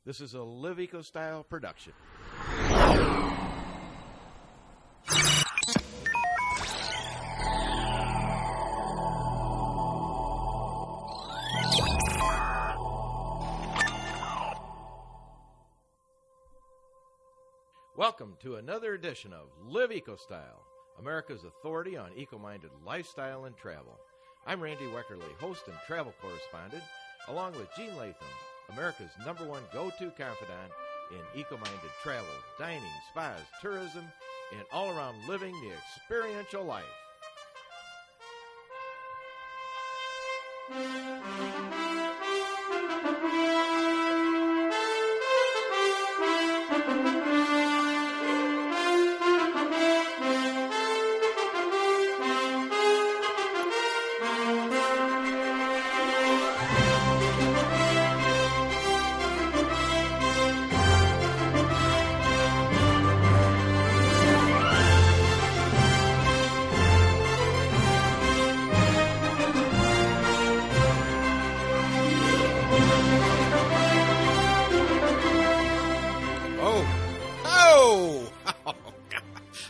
This is a Live Eco Style production. Welcome to another edition of Live Eco Style, America's authority on eco-minded lifestyle and travel. I'm Randy Weckerly, host and travel correspondent, along with Jean Latham, America's #1 go-to confidant in eco-minded travel, dining, spas, tourism, and all-around living the experiential life.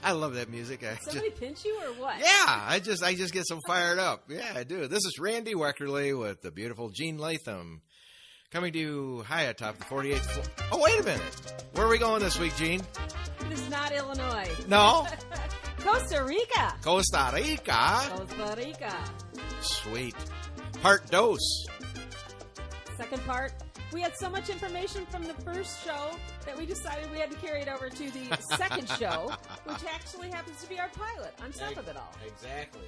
I love that music. Somebody pinch you or what? Yeah, I just get so fired up. Yeah, I do. This is Randy Weckerly with the beautiful Jean Latham, coming to you high atop the 48th floor. Oh, wait a minute. Where are we going this week, Jean? It is not Illinois. No? Costa Rica. Costa Rica. Costa Rica. Sweet. Part dos. Second part. We had so much information from the first show that we decided we had to carry it over to the second show, which actually happens to be our pilot on top of it all. Exactly.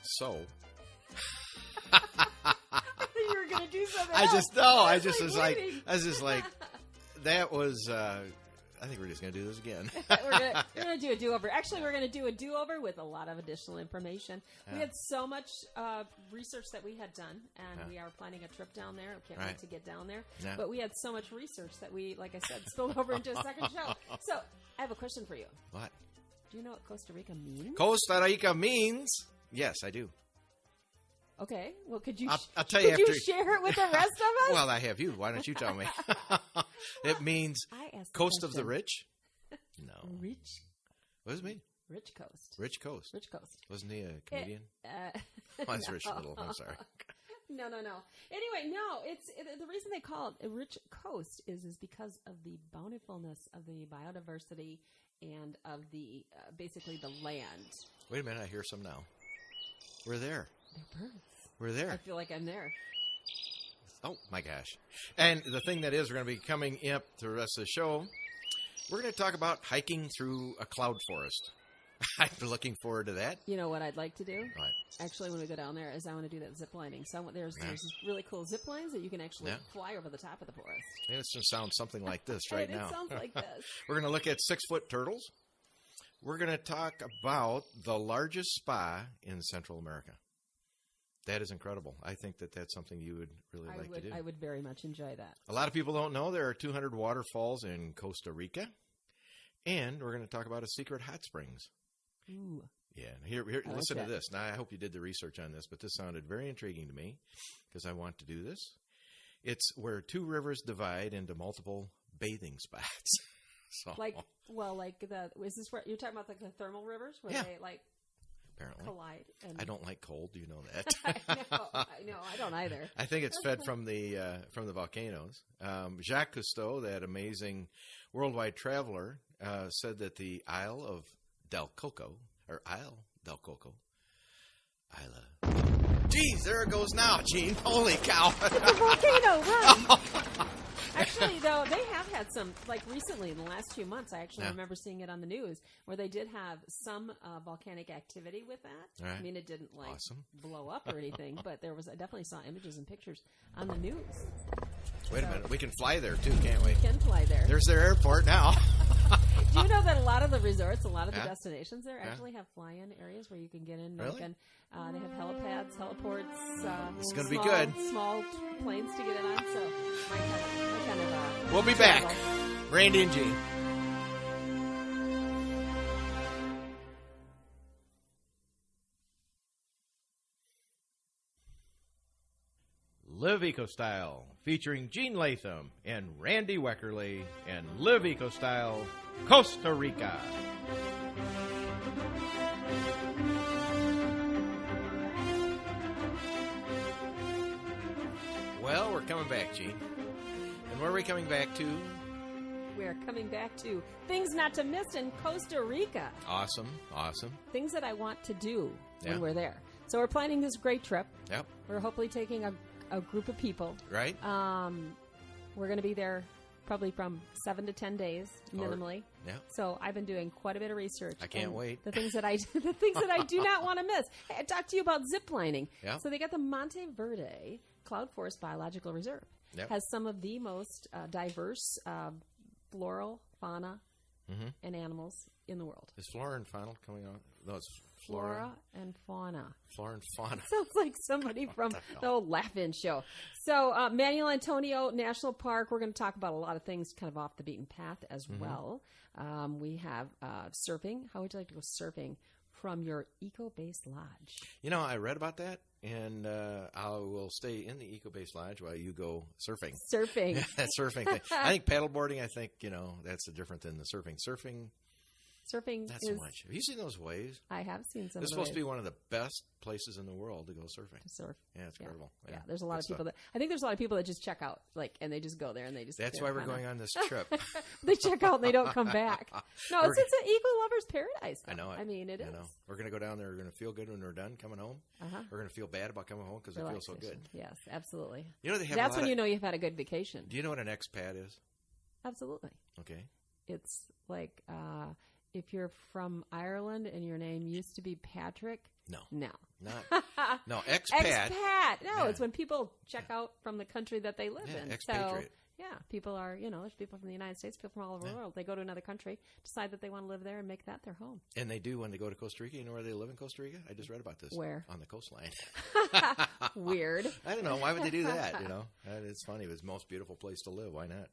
So. I thought you were going to do something I else. just like, that was, I think we're just going to do this again. We're going to do a do-over. Actually, we're going to do a do-over with a lot of additional information. We had so much research that we had done, and we are planning a trip down there. I can't wait to get down there. Yeah. But we had so much research that we, like I said, spilled over into a second show. So I have a question for you. What? Do you know what Costa Rica means? Costa Rica means? Yes, I do. Okay. Well, could you I'll tell you after. You share it with the rest of us? Well, I have you. Why don't you tell me? It means coast of the rich? No. Rich? What does it mean? Rich coast. Rich coast. Rich coast. Wasn't he a comedian? Mine's Rich Little. I'm sorry. No. Anyway, no. The reason they call it a rich coast is because of the bountifulness of the biodiversity and of the basically the land. Wait a minute. I hear some now. We're there. They're birds. We're there. I feel like I'm there. Oh, my gosh. And the thing that is, we're going to be coming up to the rest of the show. We're going to talk about hiking through a cloud forest. I've been looking forward to that. You know what I'd like to do? What? Actually, when we go down there, is I want to do that zip lining. So there's these really cool zip lines that you can actually fly over the top of the forest. And it's going to sound something like this right now. It sounds like this. We're going to look at 6-foot turtles. We're going to talk about the largest spa in Central America. That is incredible. I think that that's something you would really like to do. I would very much enjoy that. A lot of people don't know there are 200 waterfalls in Costa Rica. And we're going to talk about a secret hot springs. Ooh. Yeah. Here, listen to this. Now, I hope you did the research on this, but this sounded very intriguing to me because I want to do this. It's where 2 rivers divide into multiple bathing spots. So, is this where you're talking about, like the thermal rivers where they apparently collide? And I don't like cold. Do you know that? I know. I don't either. I think it's fed from the volcanoes. Jacques Cousteau, that amazing worldwide traveler, said that the Isle del Coco. Geez, there it goes now, Gene. Holy cow. It's a volcano, run. Actually, though, they have had some, like recently in the last few months, I actually remember seeing it on the news, where they did have some volcanic activity with that. Right. I mean, it didn't blow up or anything, but I definitely saw images and pictures on the news. Wait a minute. We can fly there, too, can't we? We can fly there. There's their airport now. Do you know that a lot of the resorts, a lot of the destinations there actually have fly-in areas where you can get in? Really? They have helipads, heliports. It's going to be good. Small planes to get in on. So, we'll be back. Randy and Jean. Live Eco Style, featuring Jean Latham and Randy Weckerly and Live Eco Style, Costa Rica. Well, we're coming back, Jean. And where are we coming back to? We're coming back to things not to miss in Costa Rica. Awesome, awesome. Things that I want to do when Yeah. we're there. So we're planning this great trip. Yep. We're hopefully taking a group of people. Right? We're going to be there probably from 7 to 10 days minimally. Yeah. So I've been doing quite a bit of research. I can't wait. The things that I do not want to miss. Hey, I talked to you about zip lining. Yeah. So they got the Monte Verde Cloud Forest Biological Reserve. Yep. Has some of the most diverse floral, fauna, and animals in the world. Is flora and fauna coming on? No, it's Flora and fauna. Flora and fauna. Sounds like somebody from the old Laugh-In show. So Manuel Antonio National Park, we're going to talk about a lot of things kind of off the beaten path as well. We have surfing. How would you like to go surfing from your eco-based lodge? You know, I read about that, and I will stay in the eco-based lodge while you go surfing. Surfing. That surfing thing. I think paddleboarding, that's different than the surfing. Surfing Not is, so much. Have you seen those waves? I have seen some It's of supposed to be those one of the best places in the world to go surfing. to surf. Yeah, it's incredible. Yeah, there's a lot Good of people stuff. I think there's a lot of people that just check out, and they just go there and they just. That's they're why we're kinda- going on this trip. They check out and they don't come back. No, We're- it's an eco lover's paradise. Though. I know it. I mean, it is. I know. We're going to go down there. We're going to feel good when we're done coming home. We're going to feel bad about coming home because it feels so good. Relaxation. Yes, absolutely. You know, they have That's when you know you've had a good vacation. Do you know what an expat is? Absolutely. Okay. It's like if you're from Ireland and your name used to be Patrick. No. No. No, expat. Expat. No, Yeah. it's when people check out from the country that they live Yeah, in. expatriate. So, people are, there's people from the United States, people from all over the world. They go to another country, decide that they want to live there and make that their home. And they do when they go to Costa Rica. You know where they live in Costa Rica? I just read about this. Where? On the coastline. Weird. I don't know. Why would they do that? It's funny. It was the most beautiful place to live. Why not?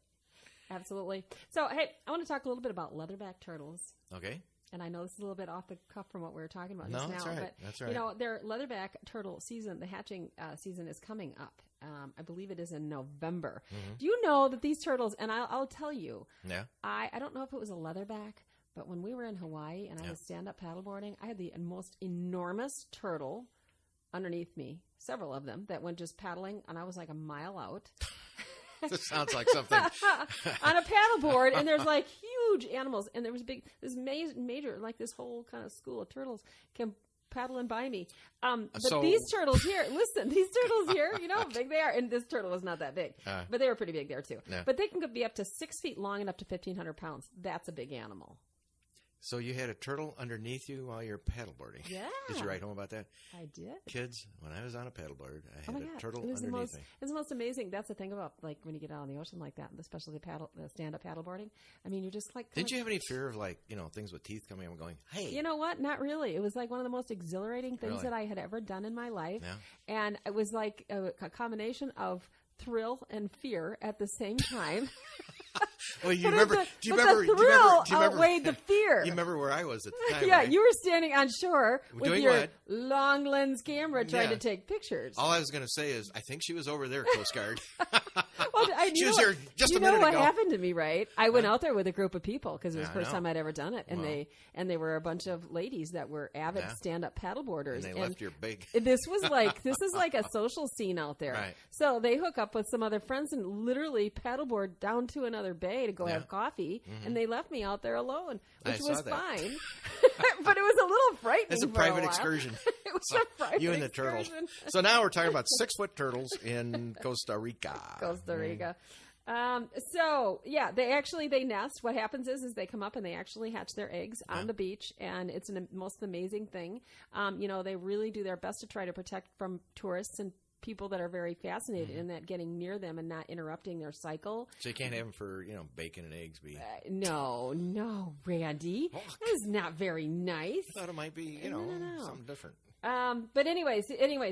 Absolutely. So, hey, I want to talk a little bit about leatherback turtles. Okay. And I know this is a little bit off the cuff from what we were talking about No, just that's now. right. But, That's right. their leatherback turtle season, the hatching season is coming up. I believe it is in November. Do you know that these turtles, and I'll tell you, Yeah. I don't know if it was a leatherback, but when we were in Hawaii and I was stand-up paddleboarding, I had the most enormous turtle underneath me, several of them, that went just paddling, and I was like a mile out. This sounds like something. On a paddleboard, and there's like huge animals, and there was major, like this whole kind of school of turtles came paddling by me. But So- these turtles here, listen, these turtles here, you know how big they are, and this turtle was not that big, but they were pretty big there too. Yeah. But they can be up to 6 feet long and up to 1,500 pounds. That's a big animal. So you had a turtle underneath you while you're paddleboarding. Yeah. Did you write home about that? I did. Kids, when I was on a paddleboard, I Oh had my a God. turtle It was underneath me. It's the most amazing. That's the thing about like when you get out on the ocean like that, especially the stand-up paddleboarding. I mean, you're just like. Didn't you have any fear of things with teeth coming up and going, hey? You know what? Not really. It was like one of the most exhilarating things Really? that I had ever done in my life. Yeah. And it was like a combination of thrill and fear at the same time. Well, do you But remember? the Do you remember? thrill Do you remember? outweighed the fear. You remember where I was at the time? Yeah, right? you were standing on shore with Doing your what? long lens camera trying Yeah. to take pictures. All I was going to say is, I think she was over there, Coast Guard. Well, She was here just you a minute know what ago. happened to me, right? I went out there with a group of people because it was Yeah, the I first know. time I'd ever done it, and Wow. they were a bunch of ladies that were avid Yeah. stand-up paddleboarders. And they left your big. This is like a social scene out there. Right. So they hook up with some other friends and literally paddleboard down to another bay to go have coffee, and they left me out there alone, which I saw was that. fine. But it was a little frightening. It's a for private while. excursion. It was a private You and the turtle. excursion. So now we're talking about 6-foot turtles in Costa Rica. Costa Rica. They nest. What happens is they come up and they actually hatch their eggs on the beach, and it's the most amazing thing. They really do their best to try to protect from tourists and people that are very fascinated in that, getting near them and not interrupting their cycle. So you can't have them for bacon and eggs. No, Randy, that is not very nice. I thought it might be No. something different. But anyways,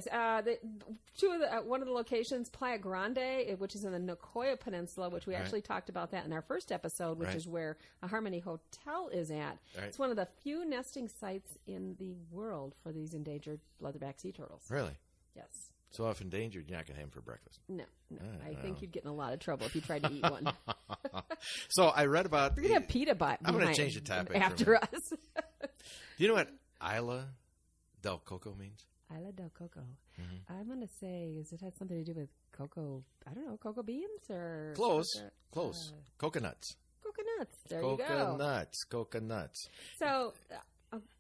one of the locations, Playa Grande, which is in the Nicoya Peninsula, which we actually talked about that in our first episode, which Right. is where a Harmony Hotel is at. Right. It's one of the few nesting sites in the world for these endangered leatherback sea turtles. Really? Yes. So if endangered, you're not going to have them for breakfast. No. I think you'd get in a lot of trouble if you tried to eat one. So I read about... We're going to have PETA I'm going to change the topic. After us. Do you know what Isla del Coco means? Isla del Coco. Mm-hmm. I'm going to say, does it have something to do with cocoa, I don't know, cocoa beans or... Close. Coconuts. Coconuts. There you go. Coconuts. So...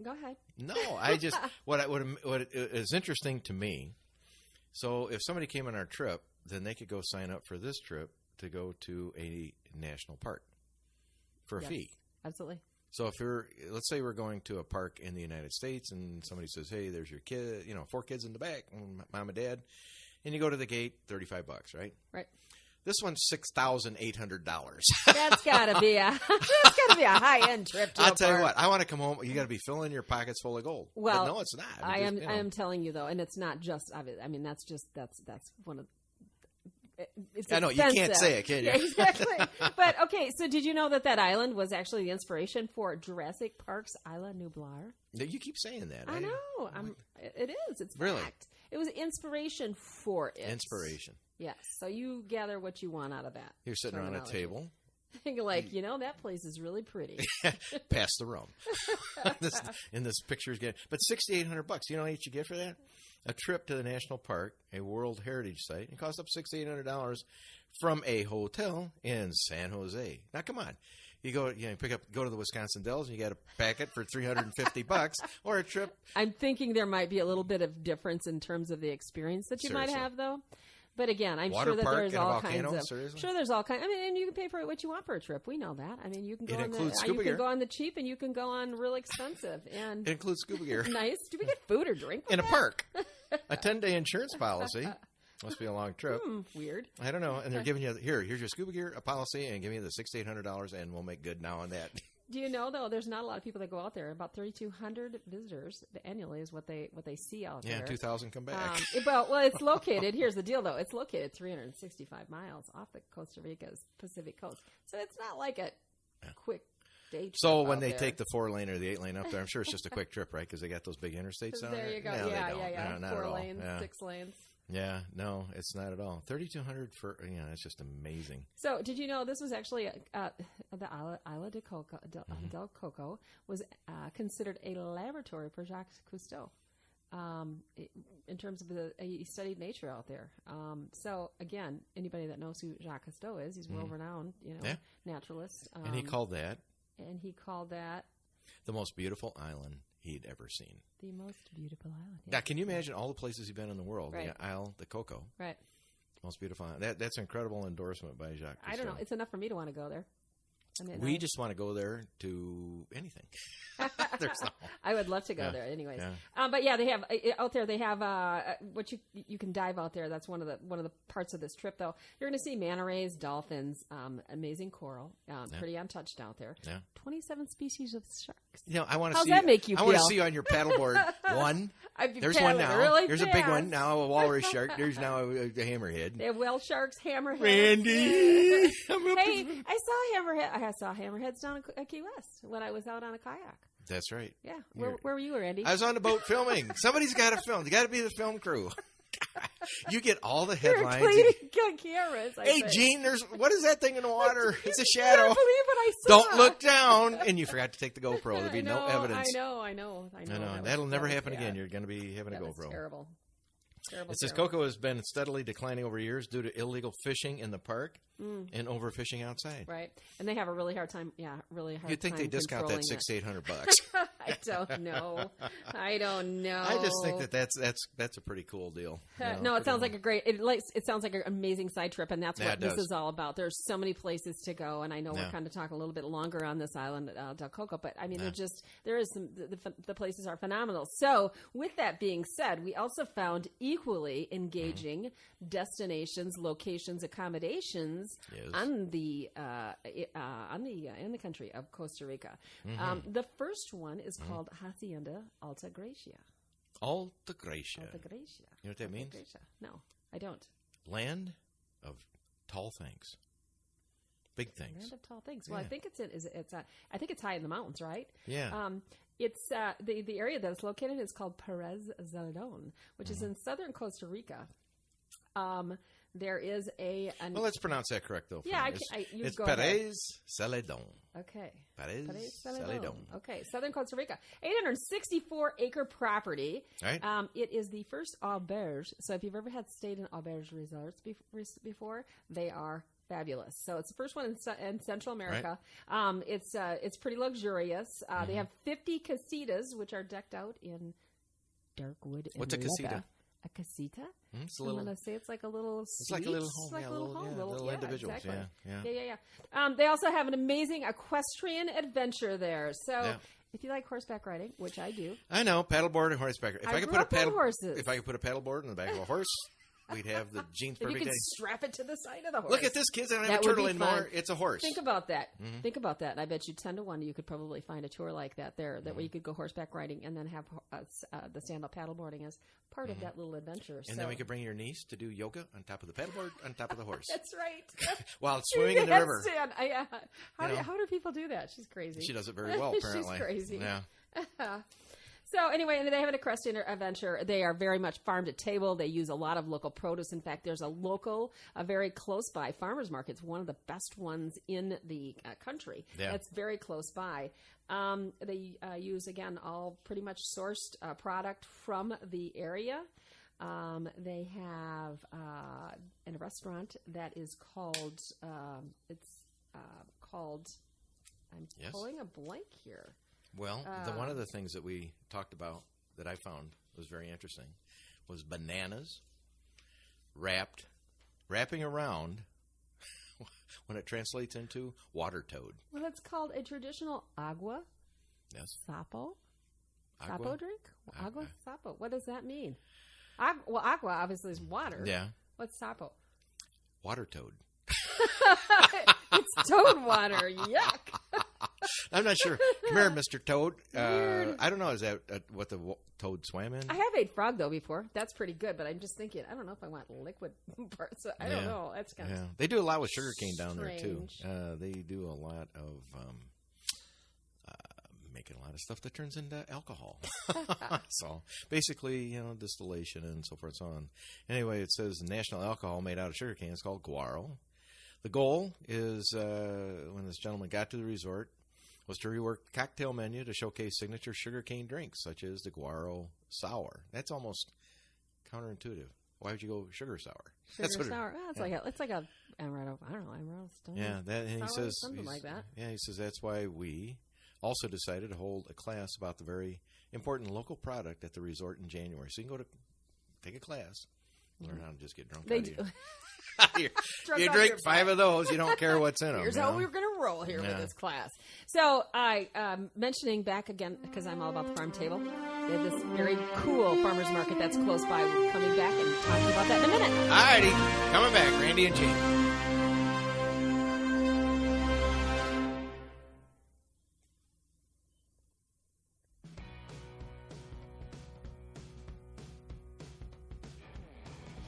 go ahead. No, I just what is interesting to me. So if somebody came on our trip, then they could go sign up for this trip to go to a national park for a fee. Absolutely. So if let's say we're going to a park in the United States, and somebody says, "Hey, there's your kid, 4 kids in the back, mom and dad," and you go to the gate, $35, right? Right. This one's $6,800. That's gotta be a high end trip. I'll tell you what. I want to come home. You got to be filling your pockets full of gold. Well, but no, it's not. I am telling you though, and it's not just. I mean, that's one of. It's I know expensive. you can't say it, can you? Yeah, exactly. But okay, so did you know that island was actually the inspiration for Jurassic Park's Isla Nublar? You keep saying that. I know. It is. It's really fact. It was inspiration for it. Inspiration. Yes. So you gather what you want out of that. You're sitting around a table. You're like, that place is really pretty. Pass the rum. in this picture is getting, but $6,800. You know what you get for that? A trip to the national park, a World Heritage Site. It costs up $6,800 from a hotel in San Jose. Now, come on. You go, go to the Wisconsin Dells, and you got a packet for $350, or a trip. I'm thinking there might be a little bit of difference in terms of the experience that you might have, though. But again, I'm sure that there's all kinds of. Seriously? Sure, there's all kinds. I mean, and you can pay for what you want for a trip. We know that. I mean, you can go go on the cheap, and you can go on real expensive. And it includes scuba gear. Nice. Do we get food or drink in a park? A 10-day insurance policy. Must be a long trip. Weird. I don't know. And they're giving you here's your scuba gear, a policy, and give you the $6,800, and we'll make good now on that. Do you know though? There's not a lot of people that go out there. About 3,200 visitors annually is what they see out there. Yeah, 2,000 come back. Well, it's located. Here's the deal though. It's located 365 miles off the Costa Rica's Pacific coast, so it's not like a quick day trip. So when they take the 4-lane or the 8-lane up there, I'm sure it's just a quick trip, right? Because they got those big interstates down there. There you go. No, yeah. No, 4 lanes, 6 lanes. Yeah, no, it's not at all. 3,200 for it's just amazing. So, did you know this was actually the Isla del Coco was considered a laboratory for Jacques Cousteau in terms of he studied nature out there. So, again, anybody that knows who Jacques Cousteau is, he's world renowned, naturalist. And he called that the most beautiful island he'd ever seen. The most beautiful island. Now, can you imagine all the places he's been in the world? Right. The Isle de Coco. Right. Most beautiful island. That's an incredible endorsement by Jacques Cousteau. I don't know. It's enough for me to want to go there. We just want to go there to anything. I would love to go there, anyways. Yeah. But yeah, they have out there. They have what you can dive out there. That's one of the parts of this trip, though. You're going to see manta rays, dolphins, amazing coral, pretty untouched out there. Yeah. 27 species of sharks. I want to see. How's that make you feel? I want to see you on your paddleboard. One. There's one now. Really There's a big one now. A walrus shark. There's now a hammerhead. They have whale sharks, hammerheads. Randy, hey, I saw hammerhead. I saw hammerheads down at Key West when I was out on a kayak. That's right. Yeah. Where were you, Randy? I was on the boat filming. Somebody's got to film. You got to be the film crew. You get all the headlines. You're cameras. Hey, Gene, what is that thing in the water? It's a shadow. I can't believe what I saw. Don't look down. And you forgot to take the GoPro. There'd be no evidence. I know. That'll never happen again. You're going to be having a GoPro. Terrible. It says Coco has been steadily declining over years due to illegal fishing in the park and overfishing outside. Right, and they have a really hard time. Yeah, really hard. You'd think time they discount that $600-800. I don't know. I just think that's a pretty cool deal. No, it sounds like a great. It sounds like an amazing side trip, and that's what this is all about. There's so many places to go, and I know we're kind of talking a little bit longer on this island, Del Coco, but I mean, there is some. The places are phenomenal. So, with that being said, we also found equally engaging destinations, locations, accommodations in the country of Costa Rica. The first one is called Hacienda Alta Gracia. Alta Gracia. You know what that means? Gracia. No, I don't. Land of tall things. Big things. Land of tall things. Well, I think I think it's high in the mountains, right? Yeah. It's the area that it's located is called Perez Zeledon, which is in southern Costa Rica. There is well, let's pronounce that correct, though. Yeah, it's Perez Zeledon. Okay. Perez Zeledon. Okay, southern Costa Rica. 864-acre property. Right. It is the first auberge. So if you've ever stayed in auberge resorts before, they are fabulous. So it's the first one in Central America. Right. It's pretty luxurious. They have 50 casitas, which are decked out in dark wood. What's a casita? A casita? I'm going to say it's like a little suite. It's like a little home. Like a little home. Little individuals. Exactly. Yeah. They also have an amazing equestrian adventure there. So if you like horseback riding, which I do. I know, paddleboard and horseback. If I could put a paddleboard in the back of a horse, we'd have the Jean's perfect you could day. Strap it to the side of the horse. Look at this, kids. I don't have a turtle anymore. It's a horse. Think about that. Think about that. I bet you 10 to 1 you could probably find a tour like that there. That way you could go horseback riding and then have the stand-up paddleboarding as part of that little adventure. And then we could bring your niece to do yoga on top of the paddleboard, on top of the horse. That's right. While swimming in the river. How do people do that? She's crazy. She does it very well, apparently. She's crazy. Yeah. So anyway, and they have an equestrian adventure. They are very much farm to table. They use a lot of local produce. In fact, there's a very close by farmers market. It's one of the best ones in the country. Yeah. It's very close by. They use, again, all pretty much sourced product from the area. They have a restaurant that is called, I'm pulling a blank here. Well, one of the things that we talked about that I found was very interesting was bananas wrapping around when it translates into water toad. Well, it's called a traditional agua. Yes. Sapo. Agua? Sapo drink? Agua sapo. What does that mean? Agua obviously is water. Yeah. What's sapo? Water toad. It's toad water. Yuck. I'm not sure. Come here, Mr. Toad. I don't know. Is that what the toad swam in? I have ate frog, though, before. That's pretty good, but I'm just thinking, I don't know if I want liquid parts. I don't know. That's kind of They do a lot with sugarcane down there, too. strange. They do a lot of making a lot of stuff that turns into alcohol. So basically, distillation and so forth and so on. Anyway, it says national alcohol made out of sugarcane is called guaro. The goal is, when this gentleman got to the resort, was to rework the cocktail menu to showcase signature sugarcane drinks, such as the guaro sour. That's almost counterintuitive. Why would you go sugar sour? Sugar sour. It's like a Amaretto. I don't know, Amaretto Stone. Yeah, and he says something like that. Yeah, he says that's why we also decided to hold a class about the very important local product at the resort in January. So you can go to take a class, learn how to just get drunk. They do. You drink 5 of those, you don't care what's in them. Here's how we're going to roll here with this class. So, mentioning back again, because I'm all about the farm table, they have this very cool farmer's market that's close by. We're coming back and talking about that in a minute. All righty. Coming back, Randy and Jean.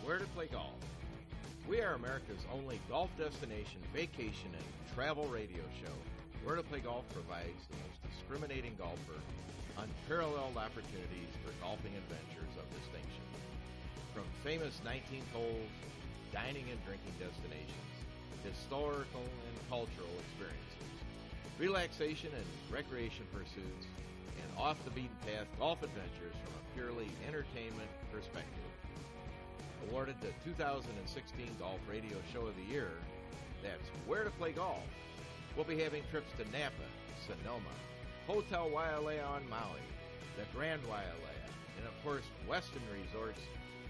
Where to play golf? We are America's only golf destination, vacation, and travel radio show. Where to Play Golf provides the most discriminating golfer unparalleled opportunities for golfing adventures of distinction. From famous 19th holes, dining and drinking destinations, historical and cultural experiences, relaxation and recreation pursuits, and off-the-beaten-path golf adventures from a purely entertainment perspective. Awarded the 2016 Golf Radio Show of the Year, that's Where to Play Golf. We'll be having trips to Napa, Sonoma, Hotel Wailea on Maui, the Grand Wailea, and of course Westin Resorts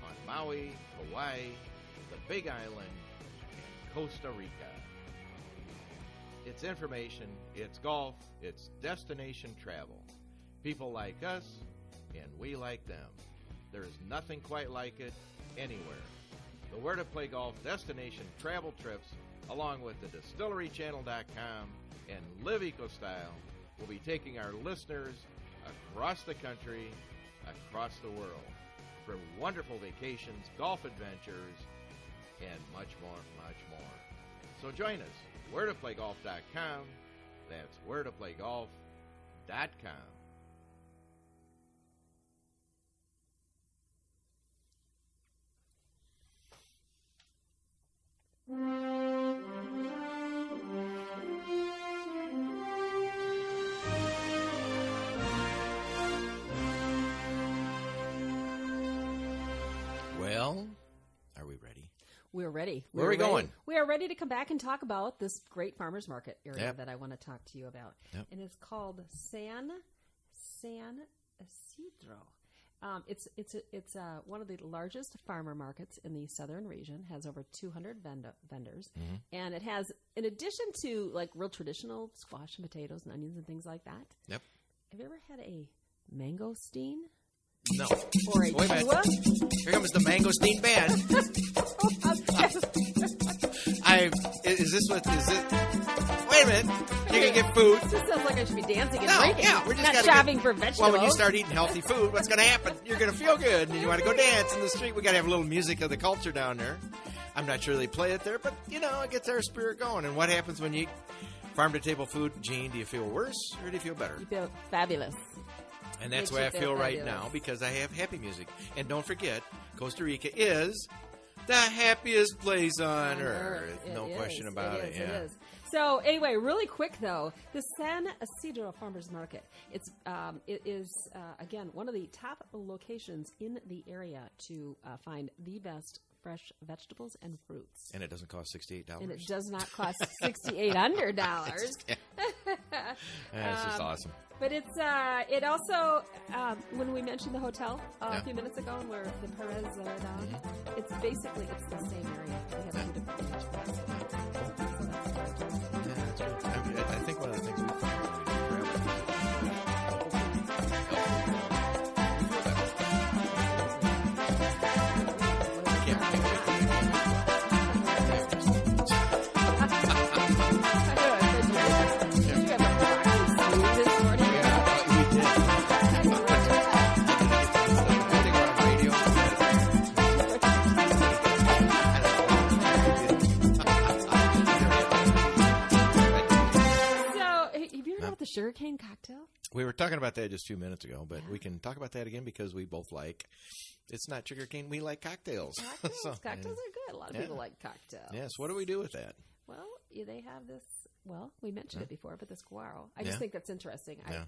on Maui, Hawaii, the Big Island, and Costa Rica. It's information, it's golf, it's destination travel. People like us, and we like them. There is nothing quite like it anywhere. The Where to Play Golf destination travel trips, along with the DistilleryChannel.com and Live Eco Style, will be taking our listeners across the country, across the world, for wonderful vacations, golf adventures, and much more, much more. So join us, wheretopplaygolf.com. That's wheretopplaygolf.com. Well, are we ready? We're ready. Where are we going? We are ready to come back and talk about this great farmers market area that I want to talk to you about. Yep. And it's called San Isidro. It's one of the largest farmer markets in the southern region. Has over 200 vendors, and it has, in addition to like real traditional squash and potatoes and onions and things like that. Yep. Have you ever had a mangosteen? No. Or a Wait a minute. Here comes the mangosteen band. Is it? Wait a minute. You can get food. This sounds like I should be dancing and No, drinking. yeah, we're just not shopping for vegetables. Well, when you start eating healthy food, what's going to happen? You're going to feel good, and you want to go dance in the street. We got to have a little music of the culture down there. I'm not sure they play it there, but it gets our spirit going. And what happens when you eat farm-to-table food, Jean? Do you feel worse or do you feel better? You feel fabulous. And that's the way I feel right now because I have happy music. And don't forget, Costa Rica is the happiest place on earth. No question about it. It is. So anyway, really quick though, the San Isidro Farmers Market. It is again one of the top locations in the area to find the best fresh vegetables and fruits. And it doesn't cost $68. And it does not cost $6,800. That's just awesome. But it also, when we mentioned the hotel a few minutes ago, where the Perez are down, it's the same area. They have two different beaches. That's good. I think one of the things we find when we travel sugarcane cocktail? We were talking about that just a few minutes ago, but we can talk about that again because we both like, it's not sugarcane, we like cocktails. Cocktails are good. A lot of people like cocktails. Yes. What do we do with that? Well, they have this, we mentioned it before, but this guaro. I just think that's interesting. I'd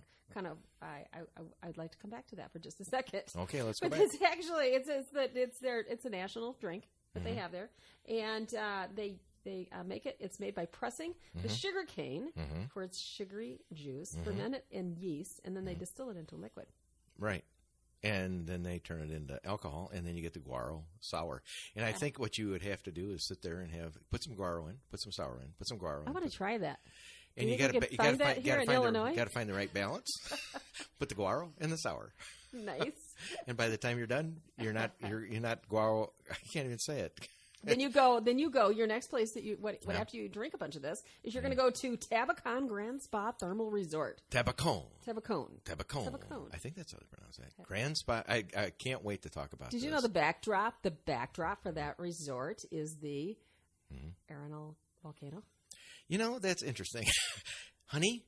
like to come back to that for just a second. Okay, let's go back. It's actually, it's a national drink that they have there. And they make it. It's made by pressing the sugar cane for its sugary juice, ferment it in yeast, and then they distill it into liquid. Right. And then they turn it into alcohol, and then you get the guaro sour. And I think what you would have to do is sit there and put some guaro in, put some sour in, put some guaro in. I want to try that. And you got to find the right balance. Put the guaro and the sour. Nice. And by the time you're done, you're not guaro. I can't even say it. Then you go. Your next place that after you drink a bunch of this is you're going to go to Tabacon Grand Spa Thermal Resort. Tabacon. I think that's how they pronounce that. Grand Spa. I can't wait to talk about. Did you know the backdrop? The backdrop for that resort is the Arenal volcano. That's interesting, honey.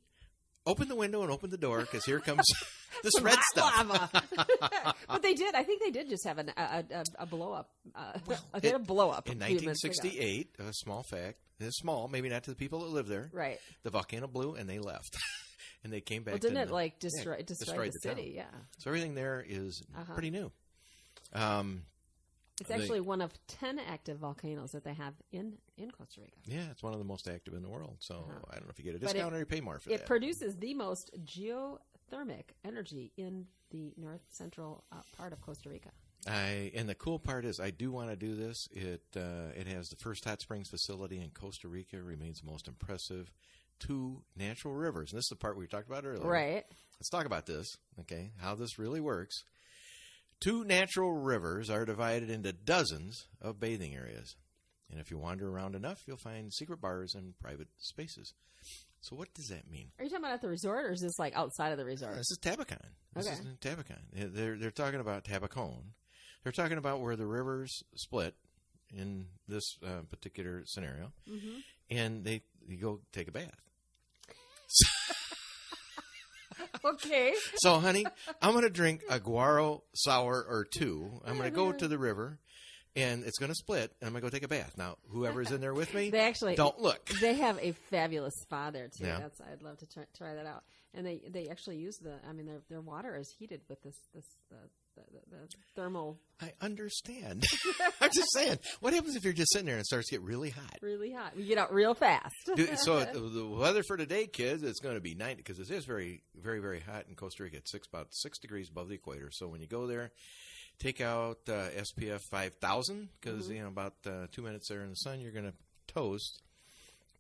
Open the window and open the door because here comes this red stuff. Lava. But they did. I think they did just have a blow up. They had a blow up in 1968. A small fact. It's small, maybe not to the people that live there. Right. The volcano blew and they left, and they came back. Well, didn't it destroy the city? Town. Yeah. So everything there is pretty new. It's actually one of 10 active volcanoes that they have in Costa Rica. Yeah, it's one of the most active in the world. So I don't know if you get a discount or you pay more for that. It produces the most geothermic energy in the north central part of Costa Rica. And the cool part is I do want to do this. It has the first hot springs facility in Costa Rica, remains the most impressive. 2 natural rivers. And this is the part we talked about earlier. Right. Let's talk about this, okay, how this really works. 2 natural rivers are divided into dozens of bathing areas. And if you wander around enough, you'll find secret bars and private spaces. So what does that mean? Are you talking about at the resort, or is this like outside of the resort? This is Tabacon. This is in Tabacon. They're talking about Tabacon. They're talking about where the rivers split in this particular scenario. And you go take a bath. Okay. So, honey, I'm going to drink a guaro sour or 2. I'm going to go to the river, and it's going to split, and I'm going to go take a bath. Now, whoever's in there with me, don't look. They have a fabulous spa there, too. Yeah. I'd love to try that out. And they actually use their water is heated with this the thermal. I understand. I'm just saying, what happens if you're just sitting there and it starts to get really hot? Really hot. We get out real fast. So the weather for today, kids, it's going to be 90 because it is very, very, very hot in Costa Rica. It's about 6 degrees above the equator. So when you go there, take out SPF 5000 because about 2 minutes there in the sun, you're going to toast.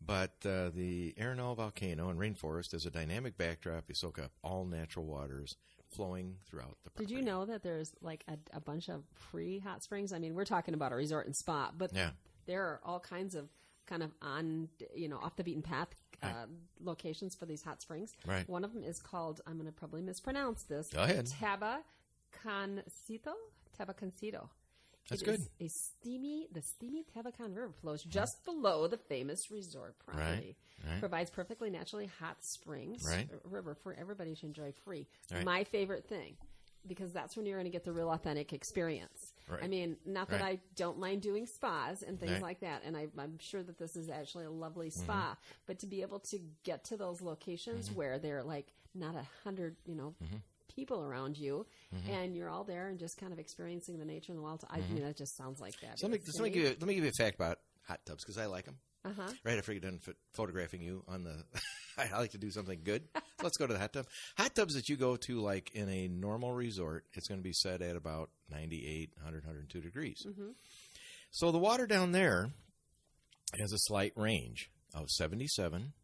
But the Arenal volcano and rainforest is a dynamic backdrop. You soak up all natural waters flowing throughout the property. Did you know that there's like a bunch of free hot springs? I mean, we're talking about a resort and spa, but there are all kinds of kind of off the beaten path locations for these hot springs. Right. One of them is called, I'm going to probably mispronounce this. Go ahead. Tabacancito. That's good. The steamy Tabacan River flows just below the famous resort property. Right. Provides perfectly naturally hot springs river for everybody to enjoy free. Right. My favorite thing, because that's when you're going to get the real authentic experience. Right. I mean, not that I don't mind doing spas and things Right. like that, and I'm sure that this is actually a lovely spa, but to be able to get to those locations where they're like not 100, people around you, and you're all there and just kind of experiencing the nature and the wild. I mean, that just sounds like that. So let me give you a fact about hot tubs because I like them. Right after you're done photographing you on the, I like to do something good. So let's go to the hot tub. Hot tubs that you go to, like in a normal resort, it's going to be set at about 98, 100, 102 degrees. So the water down there has a slight range of 77.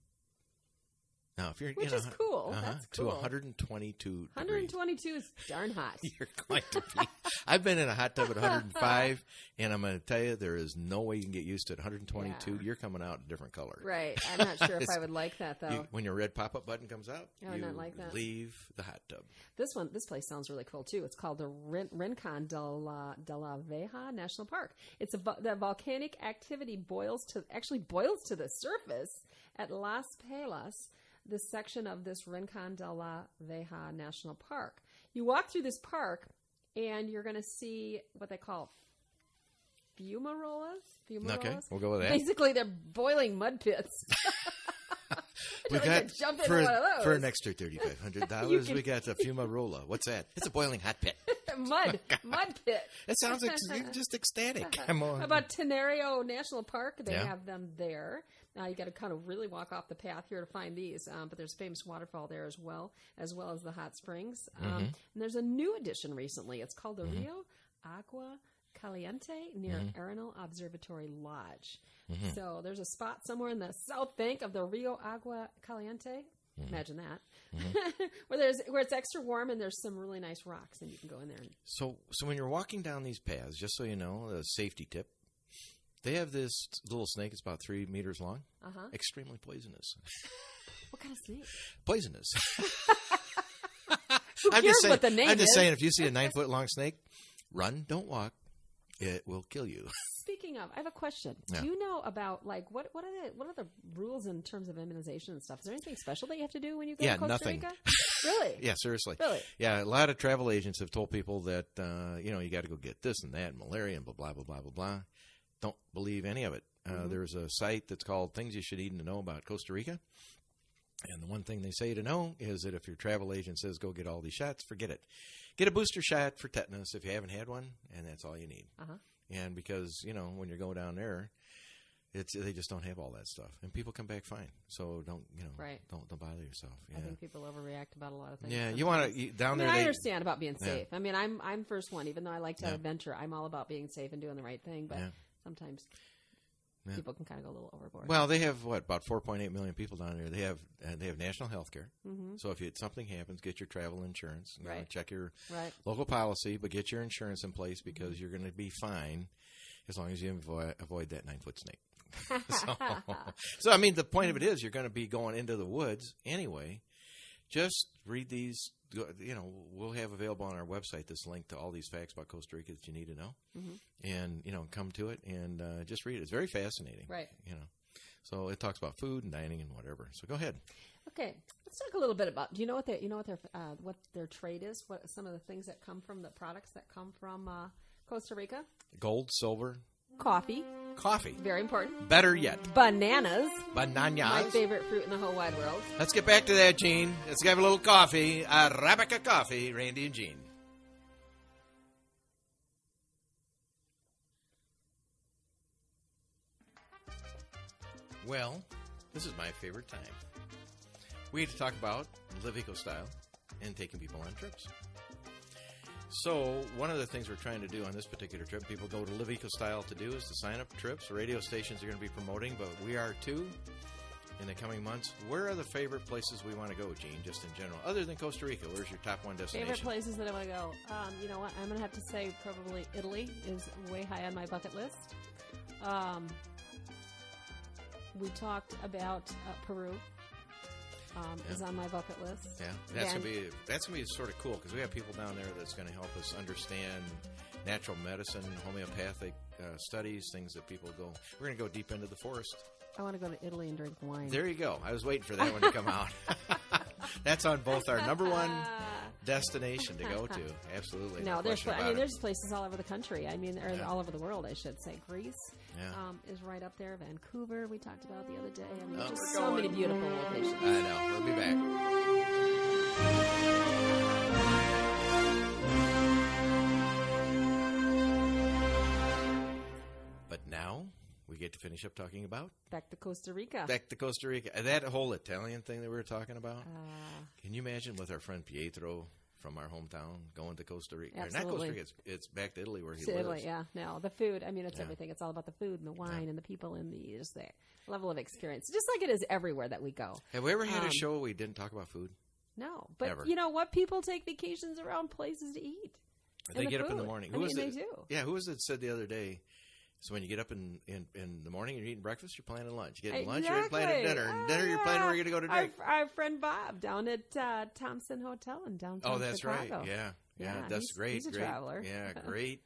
Now, if you're Which is cool. That's to cool. 122 degrees. 122 is darn hot. You're going to be. I've been in a hot tub at 105, and I'm going to tell you, there is no way you can get used to it. 122, you're coming out a different color. Right. I'm not sure if I would like that, though. When your red pop-up button comes out, I would not like that. Leave the hot tub. This place sounds really cool, too. It's called the Rincon de la Veja National Park. It's the volcanic activity boils to the surface at Las Pelas, this section of this Rincon de la Veja National Park. You walk through this park, and you're going to see what they call fumarolas. Okay, we'll go with that. Basically, they're boiling mud pits. We got jump into one of those. For an extra $3,500, we got a fumarola. What's that? It's a boiling hot pit. Mud pit. It sounds like you're just ecstatic. About Tenario National Park, they have them there. You got to kind of really walk off the path here to find these, but there's a famous waterfall there as well as the hot springs. And there's a new addition recently. It's called the Rio Agua Caliente near Arenal Observatory Lodge. So there's a spot somewhere in the south bank of the Rio Agua Caliente. Imagine that. where it's extra warm and there's some really nice rocks and you can go in there. So when you're walking down these paths, just so you know, a safety tip, they have this little snake. It's about 3 meters long. Extremely poisonous. What kind of snake? Poisonous. Who cares what the name is? I'm just saying, if you see a 9-foot long snake, run, don't walk. It will kill you. Speaking of, I have a question. Yeah. Do you know about what are the rules in terms of immunization and stuff? Is there anything special that you have to do when you go to Costa nothing. Rica? Really? Yeah, seriously. Really? Yeah, a lot of travel agents have told people that you got to go get this and that, and malaria and blah blah blah blah blah blah. Don't believe any of it. There's a site that's called Things You Should Need to Know About Costa Rica. And the one thing they say to know is that if your travel agent says go get all these shots, forget it. Get a booster shot for tetanus if you haven't had one, and that's all you need. And because, when you go down there, they just don't have all that stuff. And people come back fine. So don't bother yourself. Yeah. I think people overreact about a lot of things. Yeah, you want to down there. I understand about being safe. I mean, I'm first one. Even though I like to adventure, I'm all about being safe and doing the right thing. But sometimes people can kind of go a little overboard. Well, they have about 4.8 million people down there. They have national health care. So if something happens, get your travel insurance. Check your local policy, but get your insurance in place because you're going to be fine as long as you avoid that 9-foot snake. So I mean, the point of it is you're going to be going into the woods anyway. Just read these. We'll have available on our website this link to all these facts about Costa Rica that you need to know, and come to it and just read it. It's very fascinating, right? So it talks about food and dining and whatever. So go ahead. Okay, let's talk a little bit about. Do you know what what their trade is? What some of the things that come from the products that come from Costa Rica? Gold, silver, coffee. Very important. Better yet. Bananas. Bananas. My favorite fruit in the whole wide world. Let's get back to that, Gene. Let's have a little coffee. Arabica coffee, Randy and Gene. Well, this is my favorite time. We get to talk about Live Eco Style and taking people on trips. So one of the things we're trying to do on this particular trip, people go to Live Eco Style to do, is to sign up for trips. Radio stations are going to be promoting, but we are too in the coming months. Where are the favorite places we want to go, Jean, just in general? Other than Costa Rica, where's your top one destination? Favorite places that I want to go? You know what? I'm going to have to say probably Italy is way high on my bucket list. We talked about Peru. Is on my bucket list. Yeah, that's gonna be sort of cool because we have people down there that's going to help us understand natural medicine, homeopathic studies, things that people go. We're going to go deep into the forest. I want to go to Italy and drink wine. There you go. I was waiting for that one to come out. That's on both our number one destination to go to. Absolutely. No, there's places all over the country. All over the world, I should say. Greece is right up there. Vancouver, we talked about the other day. Just so many beautiful locations. I know. We'll be back. But now we get to finish up talking about back to Costa Rica. That whole Italian thing that we were talking about. Can you imagine with our friend Pietro from our hometown going to Costa Rica? Absolutely. Not Costa Rica. It's back to Italy where he Italy, lives. Yeah. No, the food. It's everything. It's all about the food and the wine and the people and the level of experience. Just like it is everywhere that we go. Have we ever had a show where we didn't talk about food? No, but Ever. You know what? People take vacations around places to eat. They get up in the morning. They do. Yeah, who was it said the other day? So when you get up in the morning and you're eating breakfast, you're planning lunch. You get lunch, you're planning dinner. And dinner, you're planning where you're going to go to drink. Our friend Bob down at Thompson Hotel in downtown that's Chicago. Right. Yeah, that's great. He's a traveler. Yeah, great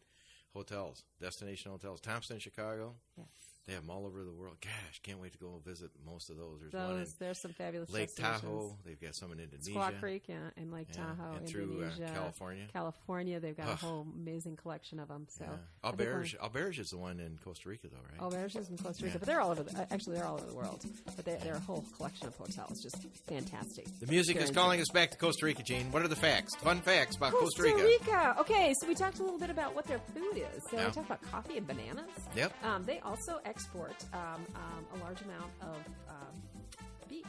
hotels, destination hotels. Thompson, Chicago. Yes. They have them all over the world. Gosh, can't wait to go visit most of those. There's some fabulous Lake destinations. Tahoe. They've got some in Indonesia. Squaw Creek, and Lake Tahoe, and through Indonesia, California. They've got a whole amazing collection of them. So Alberge is the one in Costa Rica, though, right? Alberge is in Costa Rica, but they're all over. They're all over the world. But they're a whole collection of hotels, just fantastic. The music is calling us back to Costa Rica, Jean. What are the facts? Fun facts about Costa Rica. Costa Rica. Okay, so we talked a little bit about what their food is. So we talked about coffee and bananas. Yep. They also export a large amount of beef.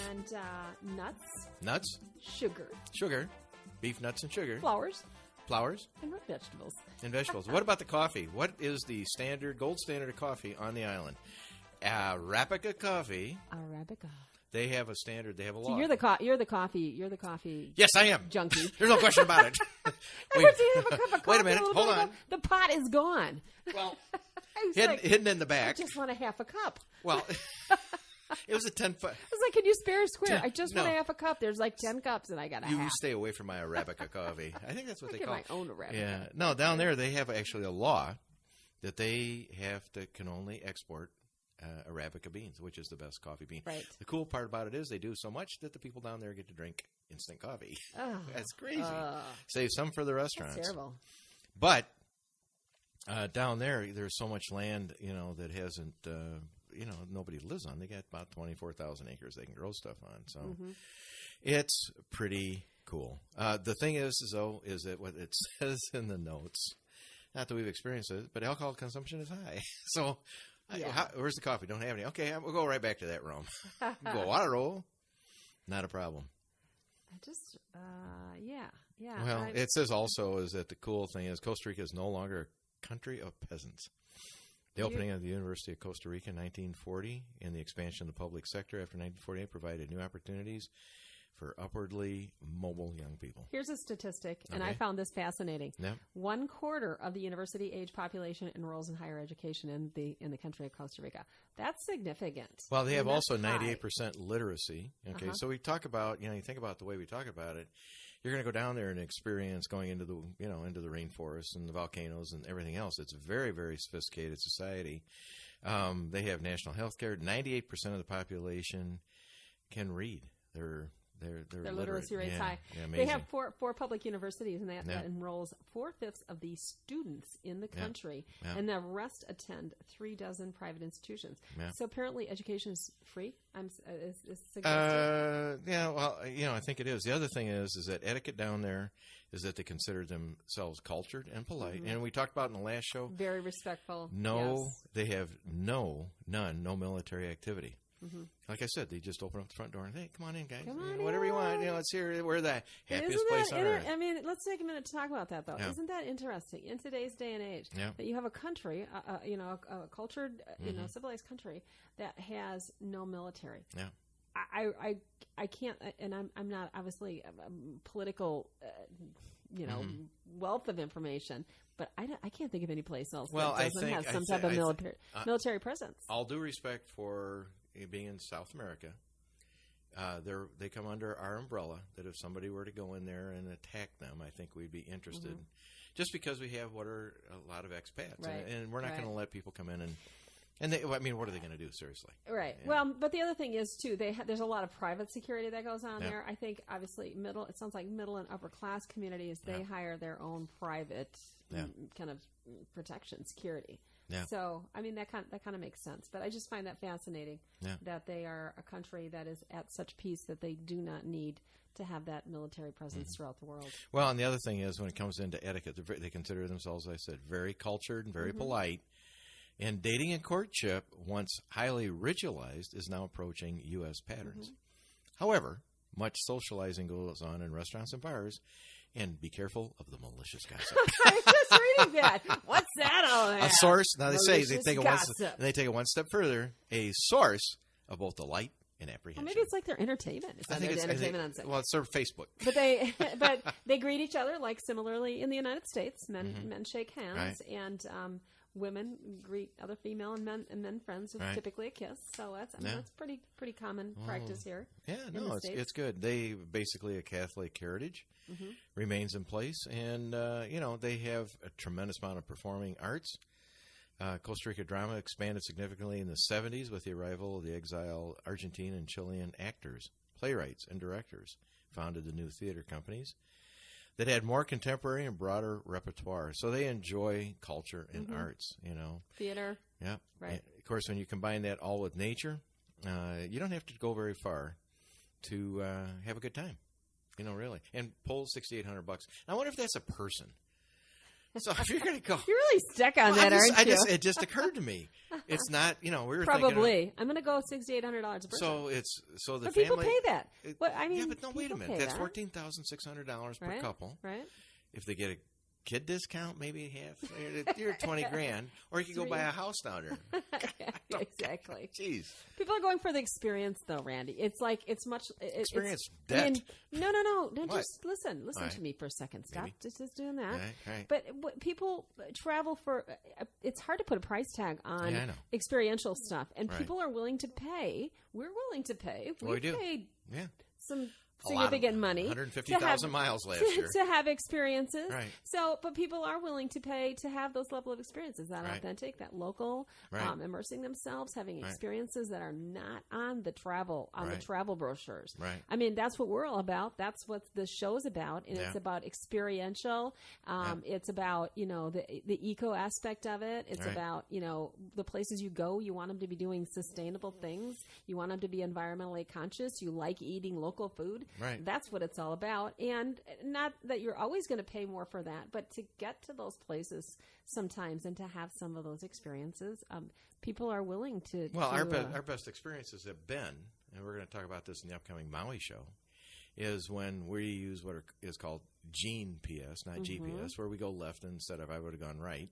And nuts, sugar, beef, nuts, and sugar, flowers, and vegetables. What about the coffee? What is the gold standard of coffee on the island? Arabica coffee. Arabica. They have a standard. They have a law. So you're the coffee. Yes, I am. Junkie. There's no question about it. Wait a minute. Hold on. The pot is gone. Well, hidden in the back. I just want a half a cup. Well, it was a 10-foot. I was like, can you spare a square? I just want a half a cup. There's like 10 cups, and I got a half. You stay away from my Arabica coffee. I think that's what they call it. I own Arabica. Yeah. No, down there they have actually a law that they can only export Arabica beans, which is the best coffee bean. Right. The cool part about it is they do so much that the people down there get to drink instant coffee. Oh, that's crazy. Save some for the restaurants. That's terrible. But down there's so much land, that hasn't, nobody lives on. They got about 24,000 acres they can grow stuff on. So it's pretty cool. The thing is that what it says in the notes, not that we've experienced it, but alcohol consumption is high. So where's the coffee? Don't have any. Okay, we'll go right back to that room. Go water roll. Not a problem. Yeah. Well, it says also is that the cool thing is Costa Rica is no longer a country of peasants. The opening of the University of Costa Rica in 1940 and the expansion of the public sector after 1948 provided new opportunities for upwardly mobile young people. Here's a statistic, and I found this fascinating. Yep. 1/4 of the university-age population enrolls in higher education in the country of Costa Rica. That's significant. Well, they have also 98% literacy. Okay, so we talk about, you think about the way we talk about it. You're going to go down there and experience going into the rainforests and the volcanoes and everything else. It's a very, very sophisticated society. They have national health care. 98% of the population can read. They're Their literacy rate's high. Yeah, they have four public universities, and that enrolls 4/5 of the students in the country, and the rest attend 36 private institutions. Yeah. So apparently, education is free. Is suggested. Yeah, well, I think it is. The other thing is that etiquette down there is that they consider themselves cultured and polite, and we talked about in the last show. Very respectful. No, they have no military activity. Mm-hmm. Like I said, they just open up the front door and hey, come on in, guys. Whatever you want, it's here. We're the happiest place on earth. I mean, let's take a minute to talk about that, though. Yeah. Isn't that interesting in today's day and age that you have a country, a cultured, civilized country that has no military? Yeah. I can't, and I'm not obviously political, wealth of information. But I can't think of any place else that doesn't have some type of military presence. All due respect for being in South America, they come under our umbrella. That if somebody were to go in there and attack them, I think we'd be interested, just because we have what are a lot of expats, and we're not going to let people come in and they, what are they going to do? Seriously, right? Yeah. Well, but the other thing is too, there's a lot of private security that goes on there. I think obviously it sounds like middle and upper class communities, they hire their own private kind of protection security. Yeah. So, I mean, that kind of makes sense. But I just find that fascinating that they are a country that is at such peace that they do not need to have that military presence throughout the world. Well, and the other thing is when it comes into etiquette, they consider themselves, as I said, very cultured and very polite. And dating and courtship, once highly ritualized, is now approaching U.S. patterns. However, much socializing goes on in restaurants and bars. And be careful of the malicious gossip. I was just reading that. What's that all about? A source. Now they take it one step further. A source of both delight and apprehension. Well, maybe it's like their entertainment. It's entertainment on site. Well, it's their Facebook. But they greet each other like similarly in the United States. Men shake hands, and women greet other female and men friends with typically a kiss. So that's pretty common practice here. Yeah, no, it's good. They basically a Catholic heritage remains in place, and they have a tremendous amount of performing arts. Costa Rica drama expanded significantly in the 70s with the arrival of the exiled Argentine and Chilean actors, playwrights, and directors. Founded the new theater companies that had more contemporary and broader repertoire. So they enjoy culture and arts, Theater. Yeah. Right. And of course, when you combine that all with nature, you don't have to go very far to have a good time, really. And pull $6,800. I wonder if that's a person. So if you're going to go... You're really stuck on that, aren't you? It just occurred to me. It's not, we were probably. Thinking... I'm going to go $6,800 a person. So the but family... people pay that. Yeah, but no, wait a minute. That's $14,600 per couple. Right. If they get a kid discount, maybe half. You're $20,000, or you can go buy a house down there. Yeah, exactly. Jeez. People are going for the experience, though, Randy. It's like experience debt. I mean, no. Just listen to me for a second. Stop just doing that. Right. But people travel for. It's hard to put a price tag on experiential stuff, and people are willing to pay. We're willing to pay. We paid some significant money. 150,000 miles last year. To have experiences. Right. So, but people are willing to pay to have those level of experiences, that authentic, that local, immersing themselves, having experiences that are not on the travel, the travel brochures. Right. I mean, that's what we're all about. That's what the show's about. And it's about experiential. It's about, the eco aspect of it. It's about, the places you go, you want them to be doing sustainable things. You want them to be environmentally conscious. You like eating local food. Right. That's what it's all about. And not that you're always going to pay more for that, but to get to those places sometimes and to have some of those experiences, people are willing to. Well, our best experiences have been, and we're going to talk about this in the upcoming Maui show, is when we use what is called GPS, not GPS, where we go left instead of I would have gone right.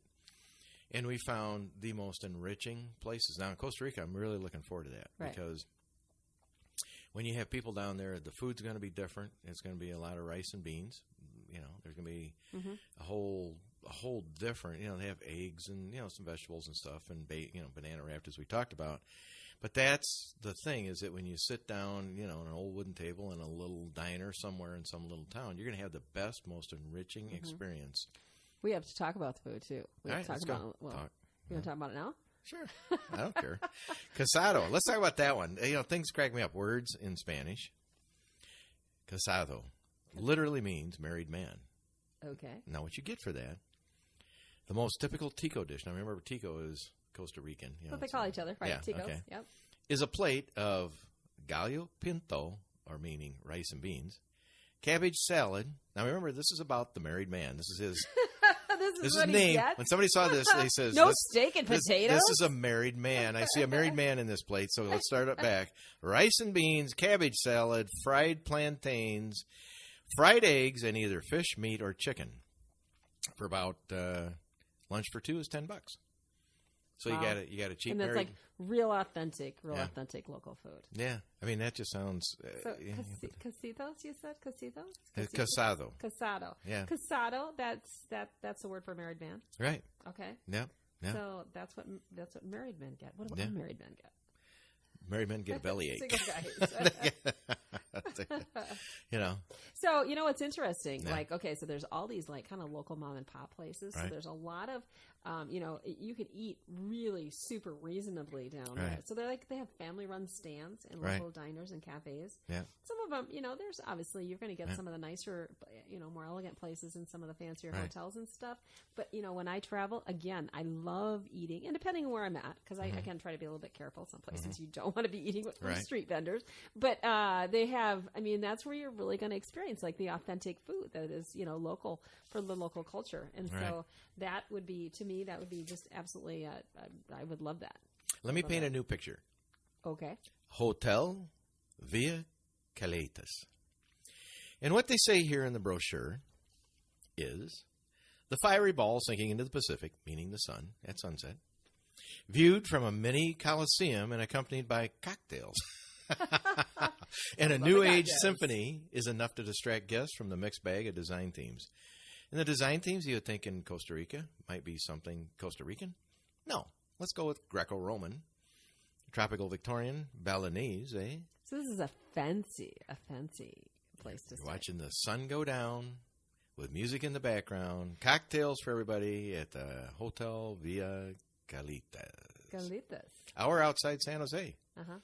And we found the most enriching places. Now, in Costa Rica, I'm really looking forward to that because when you have people down there, the food's going to be different. It's going to be a lot of rice and beans. There's going to be a whole different. They have eggs and some vegetables and stuff and banana wrapped as we talked about. But that's the thing is that when you sit down, on an old wooden table in a little diner somewhere in some little town, you're going to have the best, most enriching experience. We have to talk about the food too. We have to talk about it. You want to talk about it now? Sure. I don't care. Casado. Let's talk about that one. Things crack me up. Words in Spanish. Casado literally means married man. Okay. Now, what you get for that, the most typical Tico dish, now remember Tico is Costa Rican. What they call each other, right? Yeah, Ticos. okay. Yep. Is a plate of gallo pinto, or meaning rice and beans, cabbage salad. Now, remember, this is about the married man. This is his... This is his name. Gets? When somebody saw this, they says, no steak and potatoes? This is a married man. I see a married man in this plate, so let's start it back. Rice and beans, cabbage salad, fried plantains, fried eggs, and either fish, meat, or chicken. For about lunch for two is $10. So wow. you got a cheap and that's married... like real authentic local food. Yeah. I mean, that just sounds... So, casitos, you said? Casitos? Casado. Casado. Yeah. Casado, that's a word for married man. Right. Okay. Yeah. So that's what married men get. What do unmarried men get? Married men get a bellyache. Single guys. You know. So, you know what's interesting? Yeah. Like, okay, so there's all these like kind of local mom and pop places. Right. So there's a lot of, you can eat really super reasonably down there. Right. So they have family run stands and Right. local diners and cafes. Yeah. Some of them, there's obviously you're going to get some of the nicer, more elegant places and some of the fancier Right. hotels and stuff. But, when I travel, again, I love eating, and depending on where I'm at, because I can try to be a little bit careful. Some places you don't want to be eating from Right. street vendors. But they have, that's where you're really going to experience like the authentic food that is, local for the local culture. And Right. so that would be, to me, that would be just absolutely, I would love that. Let me paint a new picture. Okay. Hotel Via Caletas. And what they say here in the brochure is the fiery ball sinking into the Pacific, meaning the sun, at sunset, viewed from a mini coliseum and accompanied by cocktails. And a New Age symphony is enough to distract guests from the mixed bag of design themes. And the design themes you would think in Costa Rica might be something Costa Rican. No, let's go with Greco-Roman, tropical Victorian, Balinese, eh? So this is a fancy place to stay. Watching the sun go down with music in the background, cocktails for everybody at the Hotel Via Caletas. Hour outside San Jose. Uh-huh.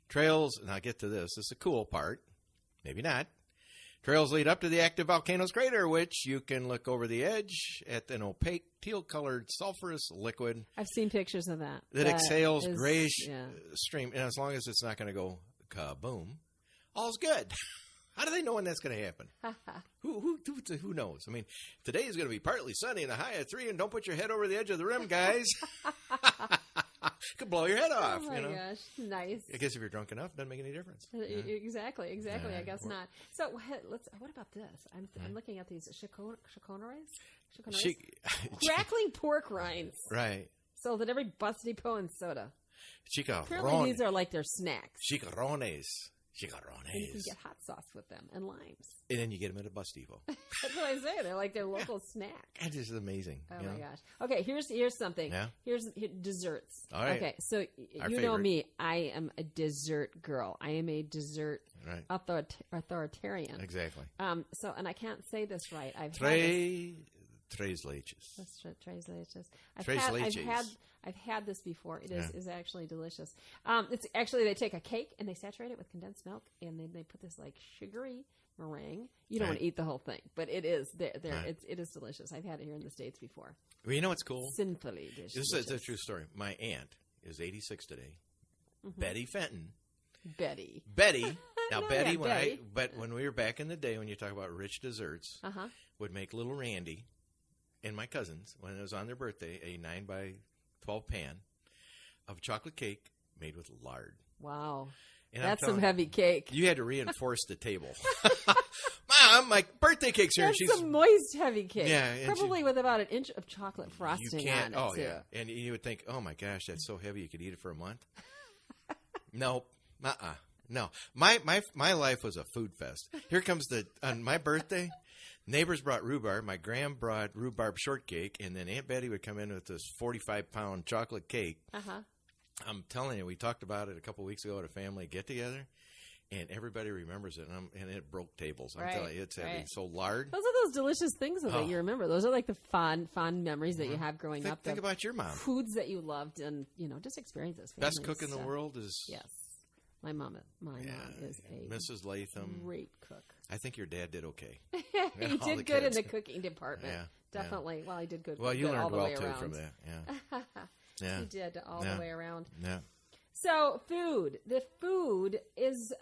Trails, now get to this. This is a cool part. Maybe not. Trails lead up to the active volcano's crater, which you can look over the edge at an opaque, teal-colored, sulfurous liquid. I've seen pictures of that. That exhales grayish yeah. stream. And as long as it's not going to go kaboom, all's good. How do they know when that's going to happen? Who knows? I mean, today is going to be partly sunny and a high of 3, and don't put your head over the edge of the rim, guys. Could blow your head off. Oh my gosh, nice. I guess if you're drunk enough, it doesn't make any difference. Exactly. I guess not. So what about this? I'm looking at these chicones. Crackling pork rinds. Right. Sold at every bus depot and soda. Chicharrones. Apparently these are like their snacks. Chicharrones. And you can get hot sauce with them and limes. And then you get them at a bus depot. That's what I say. They're like their local snack. That is amazing. Oh my gosh. Okay, here's something. Yeah? Here's desserts. All right. Okay, so you know me. I am a dessert girl. I am a dessert authoritarian. Exactly. So, and I can't say this right. Tres leches. That's tres leches. I've had this before. It is actually delicious. It's actually, they take a cake and they saturate it with condensed milk, and then they put this like sugary meringue. You don't want to eat the whole thing, but it is there. It is delicious. I've had it here in the States before. Well, you know what's cool? Sinfully delicious. This is a true story. My aunt is 86 today. Mm-hmm. Betty Fenton. Betty. Now, no, Betty, yeah, when we were back in the day, when you talk about rich desserts, would make little Randy and my cousins, when it was on their birthday, a 9 by 12 pan of chocolate cake made with lard. Wow. And that's some heavy cake. You had to reinforce the table. Mom, my birthday cake's here. That's some moist, heavy cake. Yeah. Probably with about an inch of chocolate frosting on it, oh, too. Yeah. And you would think, oh, my gosh, that's so heavy you could eat it for a month. No. No. My life was a food fest. Here comes on my birthday, neighbors brought rhubarb. My gram brought rhubarb shortcake. And then Aunt Betty would come in with this 45-pound chocolate cake. Uh-huh. I'm telling you, we talked about it a couple weeks ago at a family get-together. And everybody remembers it, and it broke tables. I'm telling you, it's heavy. So lard. Those are those delicious things that you remember. Those are like the fond memories that you have growing up. Think about your mom. Foods that you loved, and just experiences. Best cook in the world is My mom is a Mrs. Latham. great cook. I think your dad did okay. He did good in the cooking department. Yeah, definitely. Well, he did good. Well, you learned well, too, around. from that. Yeah. Yeah. He did all the way around. Yeah. So food. The food is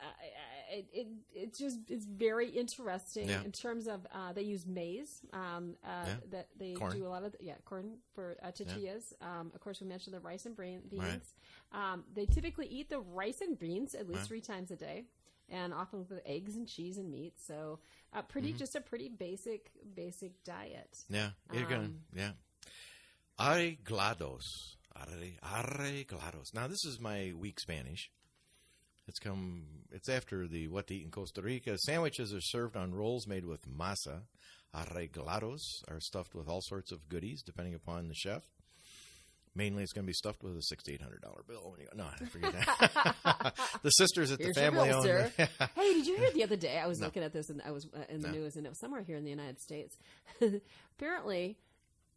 it's very interesting in terms of they use maize. That they corn. do a lot of corn for tortillas. Of course, we mentioned the rice and beans. Right. They typically eat the rice and beans at least 3 times a day, and often with eggs and cheese and meat. So just a pretty basic diet. Yeah, you're gonna arreglados. Arreglados. Now, this is my weak Spanish. It's after the what to eat in Costa Rica. Sandwiches are served on rolls made with masa. Arreglados are stuffed with all sorts of goodies, depending upon the chef. Mainly, it's going to be stuffed with a $6,800 bill. When you go, no, I forget that. The sisters at Here's the family your bill, owned. Sir. Hey, did you hear the other day? I was looking at this, and I was in the news, and it was somewhere here in the United States. Apparently,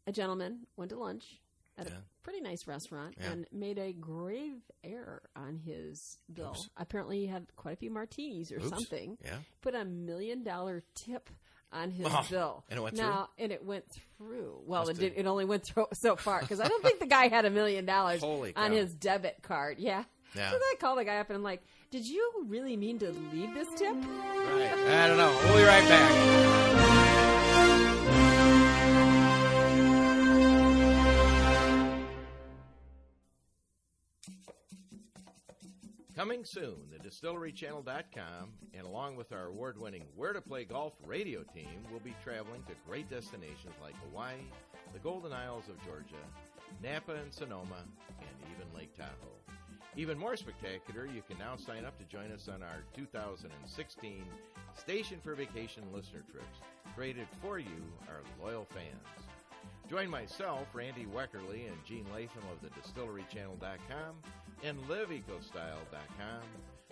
a gentleman went to lunch at a pretty nice restaurant and made a grave error on his bill. Oops. Apparently, he had quite a few martinis or something. Yeah. Put $1 million tip on his bill. And it went through? And it went through. Well, it only went through so far because I don't think the guy had $1 million on his debit card. Yeah. So I called the guy up and I'm like, did you really mean to leave this tip? Right. I don't know. We'll be right back. Coming soon, the DistilleryChannel.com, and along with our award-winning Where to Play Golf radio team, we'll be traveling to great destinations like Hawaii, the Golden Isles of Georgia, Napa and Sonoma, and even Lake Tahoe. Even more spectacular, you can now sign up to join us on our 2016 Station for Vacation listener trips, created for you, our loyal fans. Join myself, Randy Weckerly, and Jean Latham of the DistilleryChannel.com and LiveEcoStyle.com,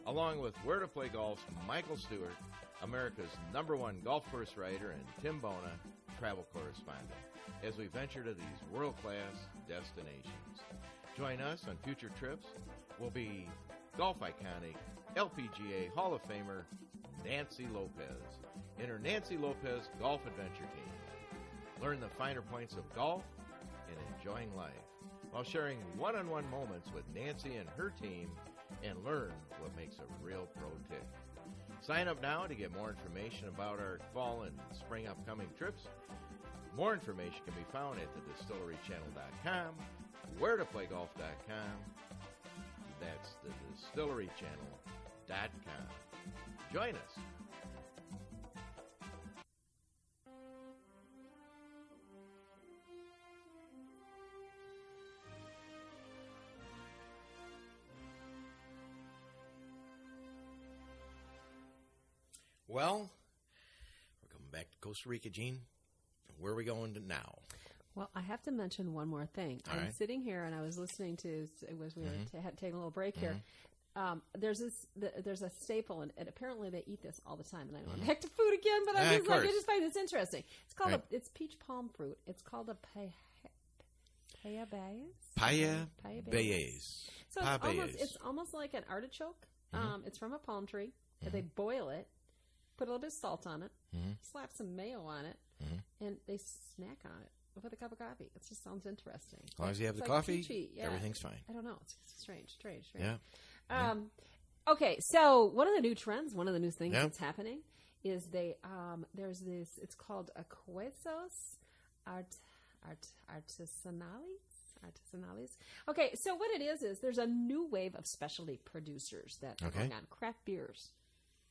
along with Where to Play Golf's Michael Stewart, America's #1 golf course writer, and Tim Bona, travel correspondent, as we venture to these world-class destinations. Join us on future trips. Will be golf iconic LPGA Hall of Famer Nancy Lopez and her Nancy Lopez Golf Adventure Team. Learn the finer points of golf and enjoying life while sharing one-on-one moments with Nancy and her team and learn what makes a real pro tick. Sign up now to get more information about our fall and spring upcoming trips. More information can be found at thedistillerychannel.com, wheretoplaygolf.com. That's thedistillerychannel.com. Join us. Well, we're coming back to Costa Rica, Jean. Where are we going to now? Well, I have to mention one more thing. I'm sitting here and I was listening to, we were taking a little break here. There's a staple, and apparently they eat this all the time. And I know I'm back to food again, but I just find this interesting. It's called it's peach palm fruit. It's called a paella bayes. So it's almost like an artichoke. It's from a palm tree. They boil it, put a little bit of salt on it, slap some mayo on it, and they snack on it with a cup of coffee. It just sounds interesting. As long as you have the coffee, everything's fine. I don't know. It's strange. Yeah. Okay, so one of the new trends, one of the new things that's happening is there's this, it's called a quesos artesanales. Okay, so what it is there's a new wave of specialty producers that are going on. Craft beers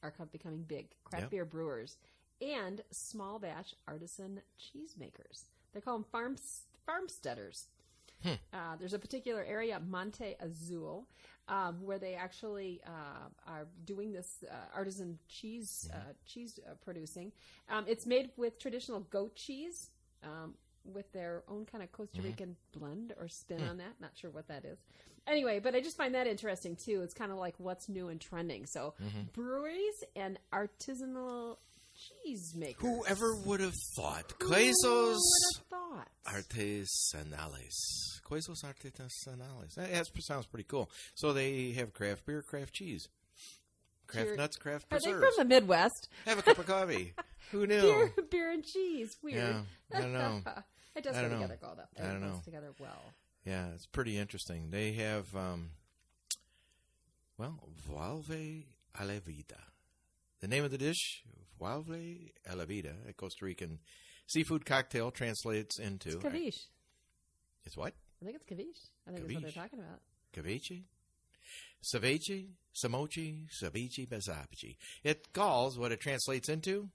are becoming big. Craft beer brewers and small batch artisan cheesemakers. They call them farmsteaders. There's a particular area, Monte Azul, where they actually are doing this artisan cheese producing. It's made with traditional goat cheese, with their own kind of Costa Rican blend or spin on that. Not sure what that is. Anyway, but I just find that interesting too. It's kind of like what's new and trending. So breweries and artisanal cheese makers. Whoever would have thought? Quesos artesanales. Quesos artesanales. That sounds pretty cool. So they have craft beer, craft cheese. Craft nuts, craft Are preserves. they from the Midwest? Have a cup of coffee. Who knew? Beer and cheese. Weird. Yeah, I don't know. It does go together well. I don't know. It goes together well. Yeah, it's pretty interesting. They have, Vuelve a la Vida. The name of the dish, Vuelve a la Vida, a Costa Rican seafood cocktail, translates into... It's ceviche. It's what? I think it's ceviche. I think that's what they're talking about. Ceviche? Ceviche, Samochi, Ceviche, Bezapichi. It calls what it translates into,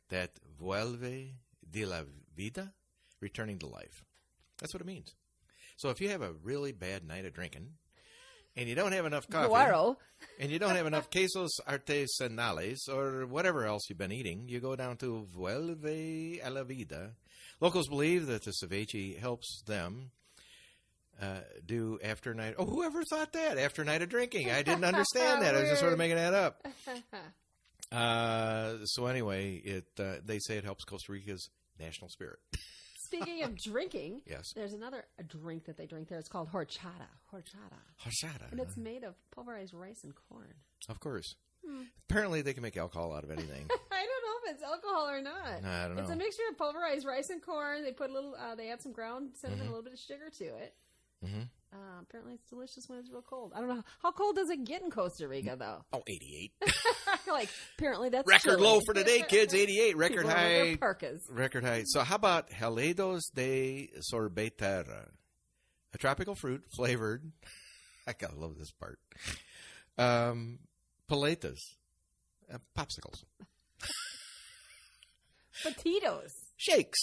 that Vuelve de la Vida, returning to life. That's what it means. So if you have a really bad night of drinking, and you don't have enough coffee, and you don't have enough quesos artesanales, or whatever else you've been eating, you go down to Vuelve a la Vida. Locals believe that the ceviche helps them do after night. Oh, whoever thought that? After night of drinking. I didn't understand that. I was just sort of making that up. So anyway, they say it helps Costa Rica's national spirit. Speaking of drinking, yes, there's another drink that they drink there. It's called horchata. Horchata. And it's made of pulverized rice and corn. Of course. Apparently they can make alcohol out of anything. I don't know if it's alcohol or not. I don't know. It's a mixture of pulverized rice and corn. They put a little, they add some ground cinnamon, a little bit of sugar to it. Apparently it's delicious when it's real cold. I don't know. How cold does it get in Costa Rica, though? Oh, 88. Like, apparently that's record chilly. low for today, kids. 88. Record People high. wear their parkas. Record high. So how about helados de sorbetera? A tropical fruit flavored. I gotta love this part. Paletas. Popsicles. Potatoes. Shakes.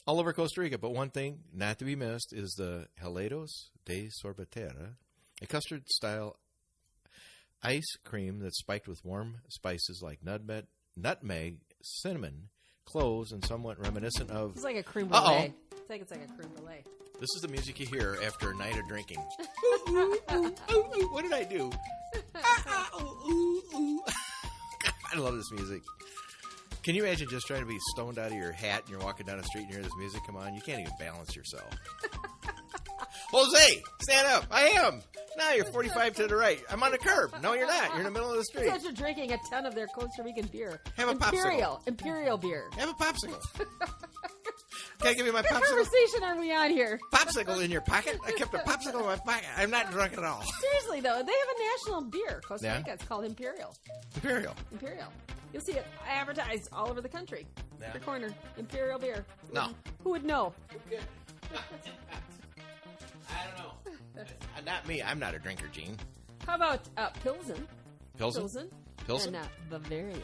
All over Costa Rica, but one thing not to be missed is the helados de sorbetera, a custard-style ice cream that's spiked with warm spices like nutmeg, cinnamon, cloves, and somewhat reminiscent of... It's like a creme brulee. It's like a creme brulee. This is the music you hear after a night of drinking. What did I do? I love this music. Can you imagine just trying to be stoned out of your hat and you're walking down the street and you hear this music come on? You can't even balance yourself. Jose, stand up. I am. Now you're 45 to the right. I'm on the curb. No, you're not. You're in the middle of the street. Because you're drinking a ton of their Costa Rican beer. Have a popsicle. Imperial beer. Have a popsicle. Can I give you my What popsicle? conversation are we on here? Popsicle in your pocket? I kept a popsicle in my pocket. I'm not drunk at all. Seriously, though, they have a national beer. Costa Rica. Yeah. It's called Imperial. Imperial. You'll see it advertised all over the country. Yeah. The corner. Imperial beer. No. Who would know? I don't know. Not me. I'm not a drinker, Gene. How about Pilsen? Pilsen? And Bavaria.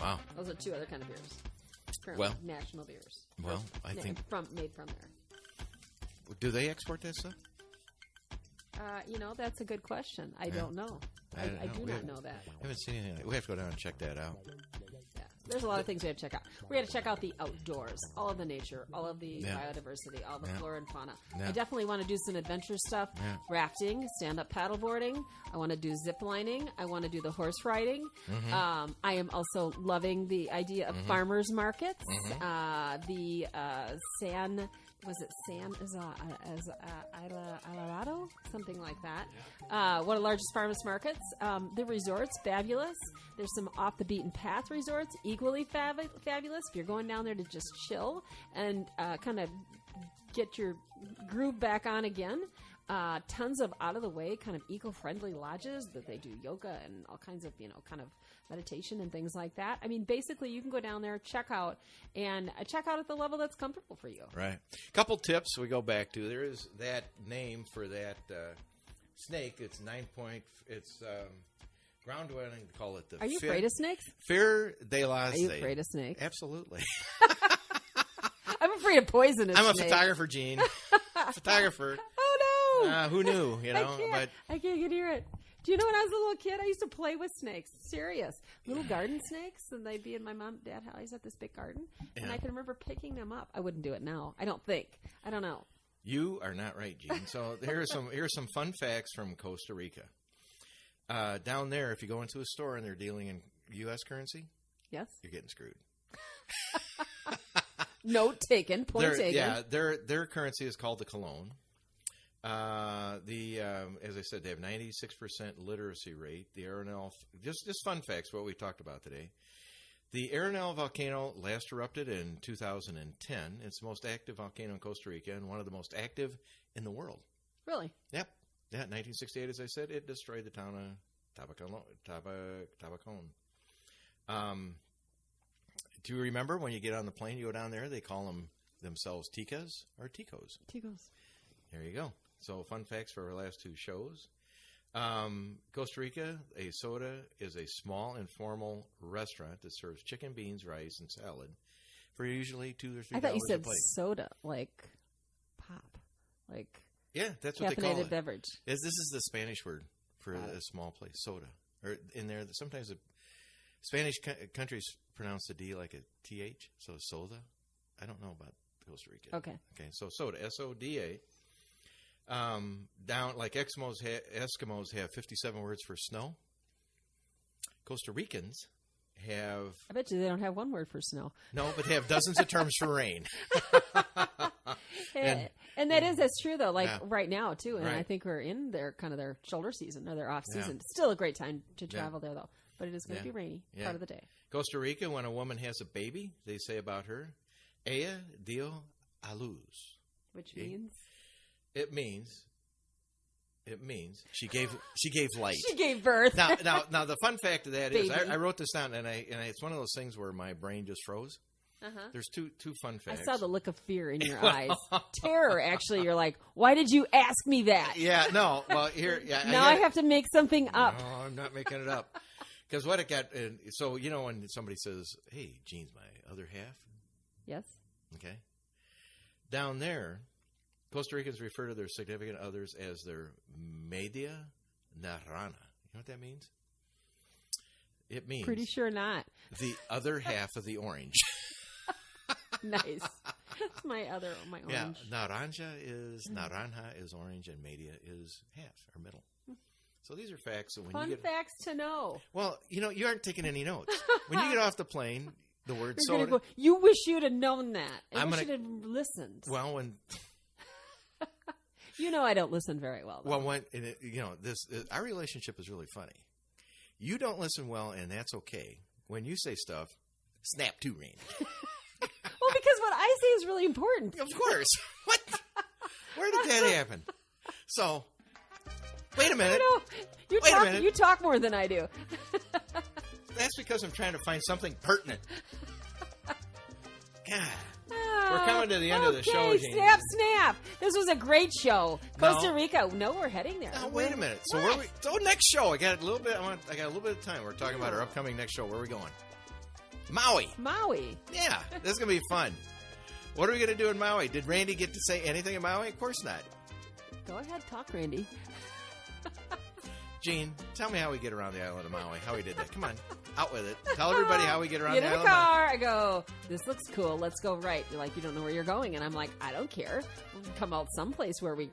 Wow. Those are two other kind of beers. Apparently national beers. Well, I think... Made from there. Do they export that stuff? That's a good question. I don't know. I do not know that. I haven't seen anything. We have to go down and check that out. Yeah. There's a lot of things we have to check out. We have to check out the outdoors, all of the nature, all of the biodiversity, all the flora and fauna. Yeah. I definitely want to do some adventure stuff, rafting, stand-up paddleboarding. I want to do zip lining. I want to do the horse riding. I am also loving the idea of farmers markets. The San Alvarado? Something like that. One of the largest farmers markets. The resorts, fabulous. There's some off the beaten path resorts, equally fabulous. If you're going down there to just chill and kind of get your groove back on again. Tons of out of the way kind of eco-friendly lodges that they do yoga and all kinds of, kind of meditation and things like that. I mean, basically you can go down there, check out at the level that's comfortable for you. Right. Couple tips we go back to. There is that name for that snake. It's ground dwelling. Call it the. Are you afraid of snakes? Fear de la. Are you afraid of snakes? Absolutely. I'm afraid of poisonous snakes. I'm a photographer, Gene. Photographer. Oh no! Who knew? I can't get near it. Do you know when I was a little kid, I used to play with snakes. Serious. Little garden snakes, and they'd be in my mom and dad's house at this big garden. Yeah. And I can remember picking them up. I wouldn't do it now. I don't think. I don't know. You are not right, Gene. So here are some fun facts from Costa Rica. Down there, if you go into a store and they're dealing in U.S. currency, yes, you're getting screwed. Note taken. Point taken. Yeah, their currency is called the colon. As I said, they have 96% literacy rate. The Arenal, just fun facts, what we talked about today. The Arenal volcano last erupted in 2010. It's the most active volcano in Costa Rica and one of the most active in the world. Really? Yep. Yeah, 1968, as I said, it destroyed the town of Tabacon. Do you remember when you get on the plane, you go down there, they call themselves Ticas or Ticos? Ticos. There you go. So fun facts for our last two shows. Costa Rica, a soda is a small, informal restaurant that serves chicken, beans, rice, and salad for usually $2 or $3 I thought you said a plate. soda, like pop, like yeah, that's what they call caffeinated it. beverage. This is the Spanish word for a small place, soda. Or in there, sometimes the Spanish countries pronounce the D like a TH, so soda. I don't know about Costa Rica. Okay, so soda, S-O-D-A. Down like Eskimos have 57 words for snow. Costa Ricans have. I bet you they don't have one word for snow. No, but they have dozens of terms for rain. and that's true though. Like right now too, and right. I think we're in their shoulder season or their off season. It's still a great time to travel there though, but it is going to be rainy part of the day. Costa Rica, when a woman has a baby, they say about her, "Ella dio a luz," which means. It means she gave light. She gave birth. Now, the fun fact of that is, I wrote this down, and it's one of those things where my brain just froze. There's two fun facts. I saw the look of fear in your eyes. Terror, actually. You're like, why did you ask me that? Yeah, no. Well, here. Yeah, now I have to make something up. No, I'm not making it up. Because what it got. So when somebody says, "Hey, Jean's my other half." Yes. Okay. Down there. Costa Ricans refer to their significant others as their media naranja. You know what that means? It means... Pretty sure not. The other half of the orange. Nice. That's my orange. Yeah, naranja is orange and media is half or middle. So these are facts. So Fun facts to know. Well, you aren't taking any notes. When you get off the plane, the word soda... Go, you wish you'd have known that. I wish you'd have listened. Well, when... I don't listen very well. Though. Well, our relationship is really funny. You don't listen well, and that's okay. When you say stuff, snap to Randy. Well, because what I say is really important. Of course. What? Where did that happen? So, wait a minute. You talk more than I do. That's because I'm trying to find something pertinent. God. We're coming to the end of the show, Jean. Snap. This was a great show. Costa Rica. No, we're heading there. Now, wait a minute. So where next show. I got a little bit of time. We're talking about our upcoming next show. Where are we going? Maui. Yeah, this is going to be fun. What are we going to do in Maui? Did Randy get to say anything in Maui? Of course not. Go ahead, talk, Randy. Jean, tell me how we get around the island of Maui. How we did that. Come on. Out with it. Tell everybody how we get around the island. Get in the car. I go, this looks cool. Let's go right. You're like, you don't know where you're going. And I'm like, I don't care. We'll come out someplace where we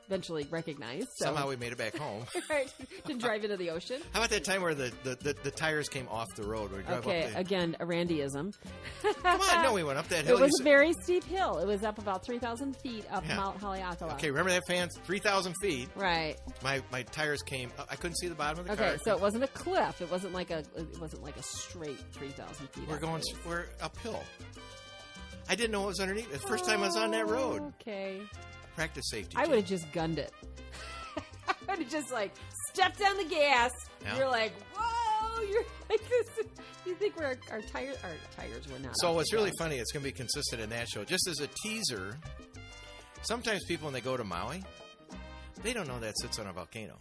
eventually recognize. So. Somehow we made it back home. Right. Didn't drive into the ocean. How about that time where the tires came off the road? We drove okay, again, a Randyism. Come on. No, we went up that hill. It was a very steep hill. It was up about 3,000 feet up Mount Haleakala. Okay, remember that, fans? 3,000 feet. Right. My tires came. I couldn't see the bottom of the car. Okay, so it wasn't a cliff. It wasn't like a straight 3,000 feet. We're uphill. I didn't know what was underneath. The first time I was on that road. Okay. Practice safety. I would have just gunned it. I would have just stepped on the gas. Yeah. You're like, whoa! You're like this. You think our tires were not? So what's really funny? It's going to be consistent in that show. Just as a teaser, sometimes people when they go to Maui, they don't know that sits on a volcano,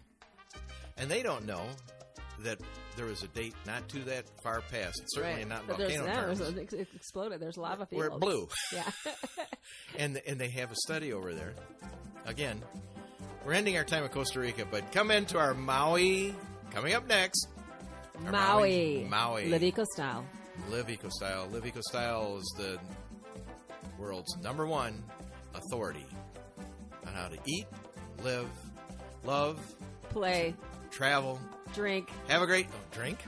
and they don't know that there was a date not too that far past. Certainly not in volcano terms. It exploded. There's lava fields. Where it blew. Yeah. and they have a study over there. Again, we're ending our time in Costa Rica, but come into our Maui. Coming up next. Maui. Live Eco Style. Live Eco Style. Live Eco Style is the world's #1 authority on how to eat, live, love, play, travel, drink. Have a great... drink?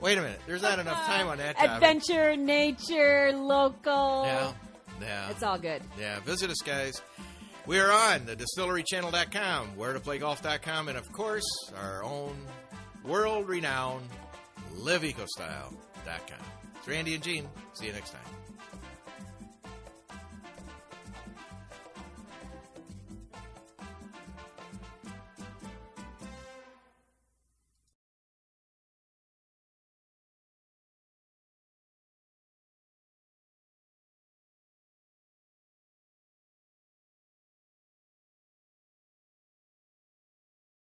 Wait a minute. There's not enough time on that topic. Adventure, nature, local. Yeah. It's all good. Yeah. Visit us, guys. We're on the distillerychannel.com, wheretoplaygolf.com, and, of course, our own world-renowned liveecostyle.com. It's Randy and Jean. See you next time.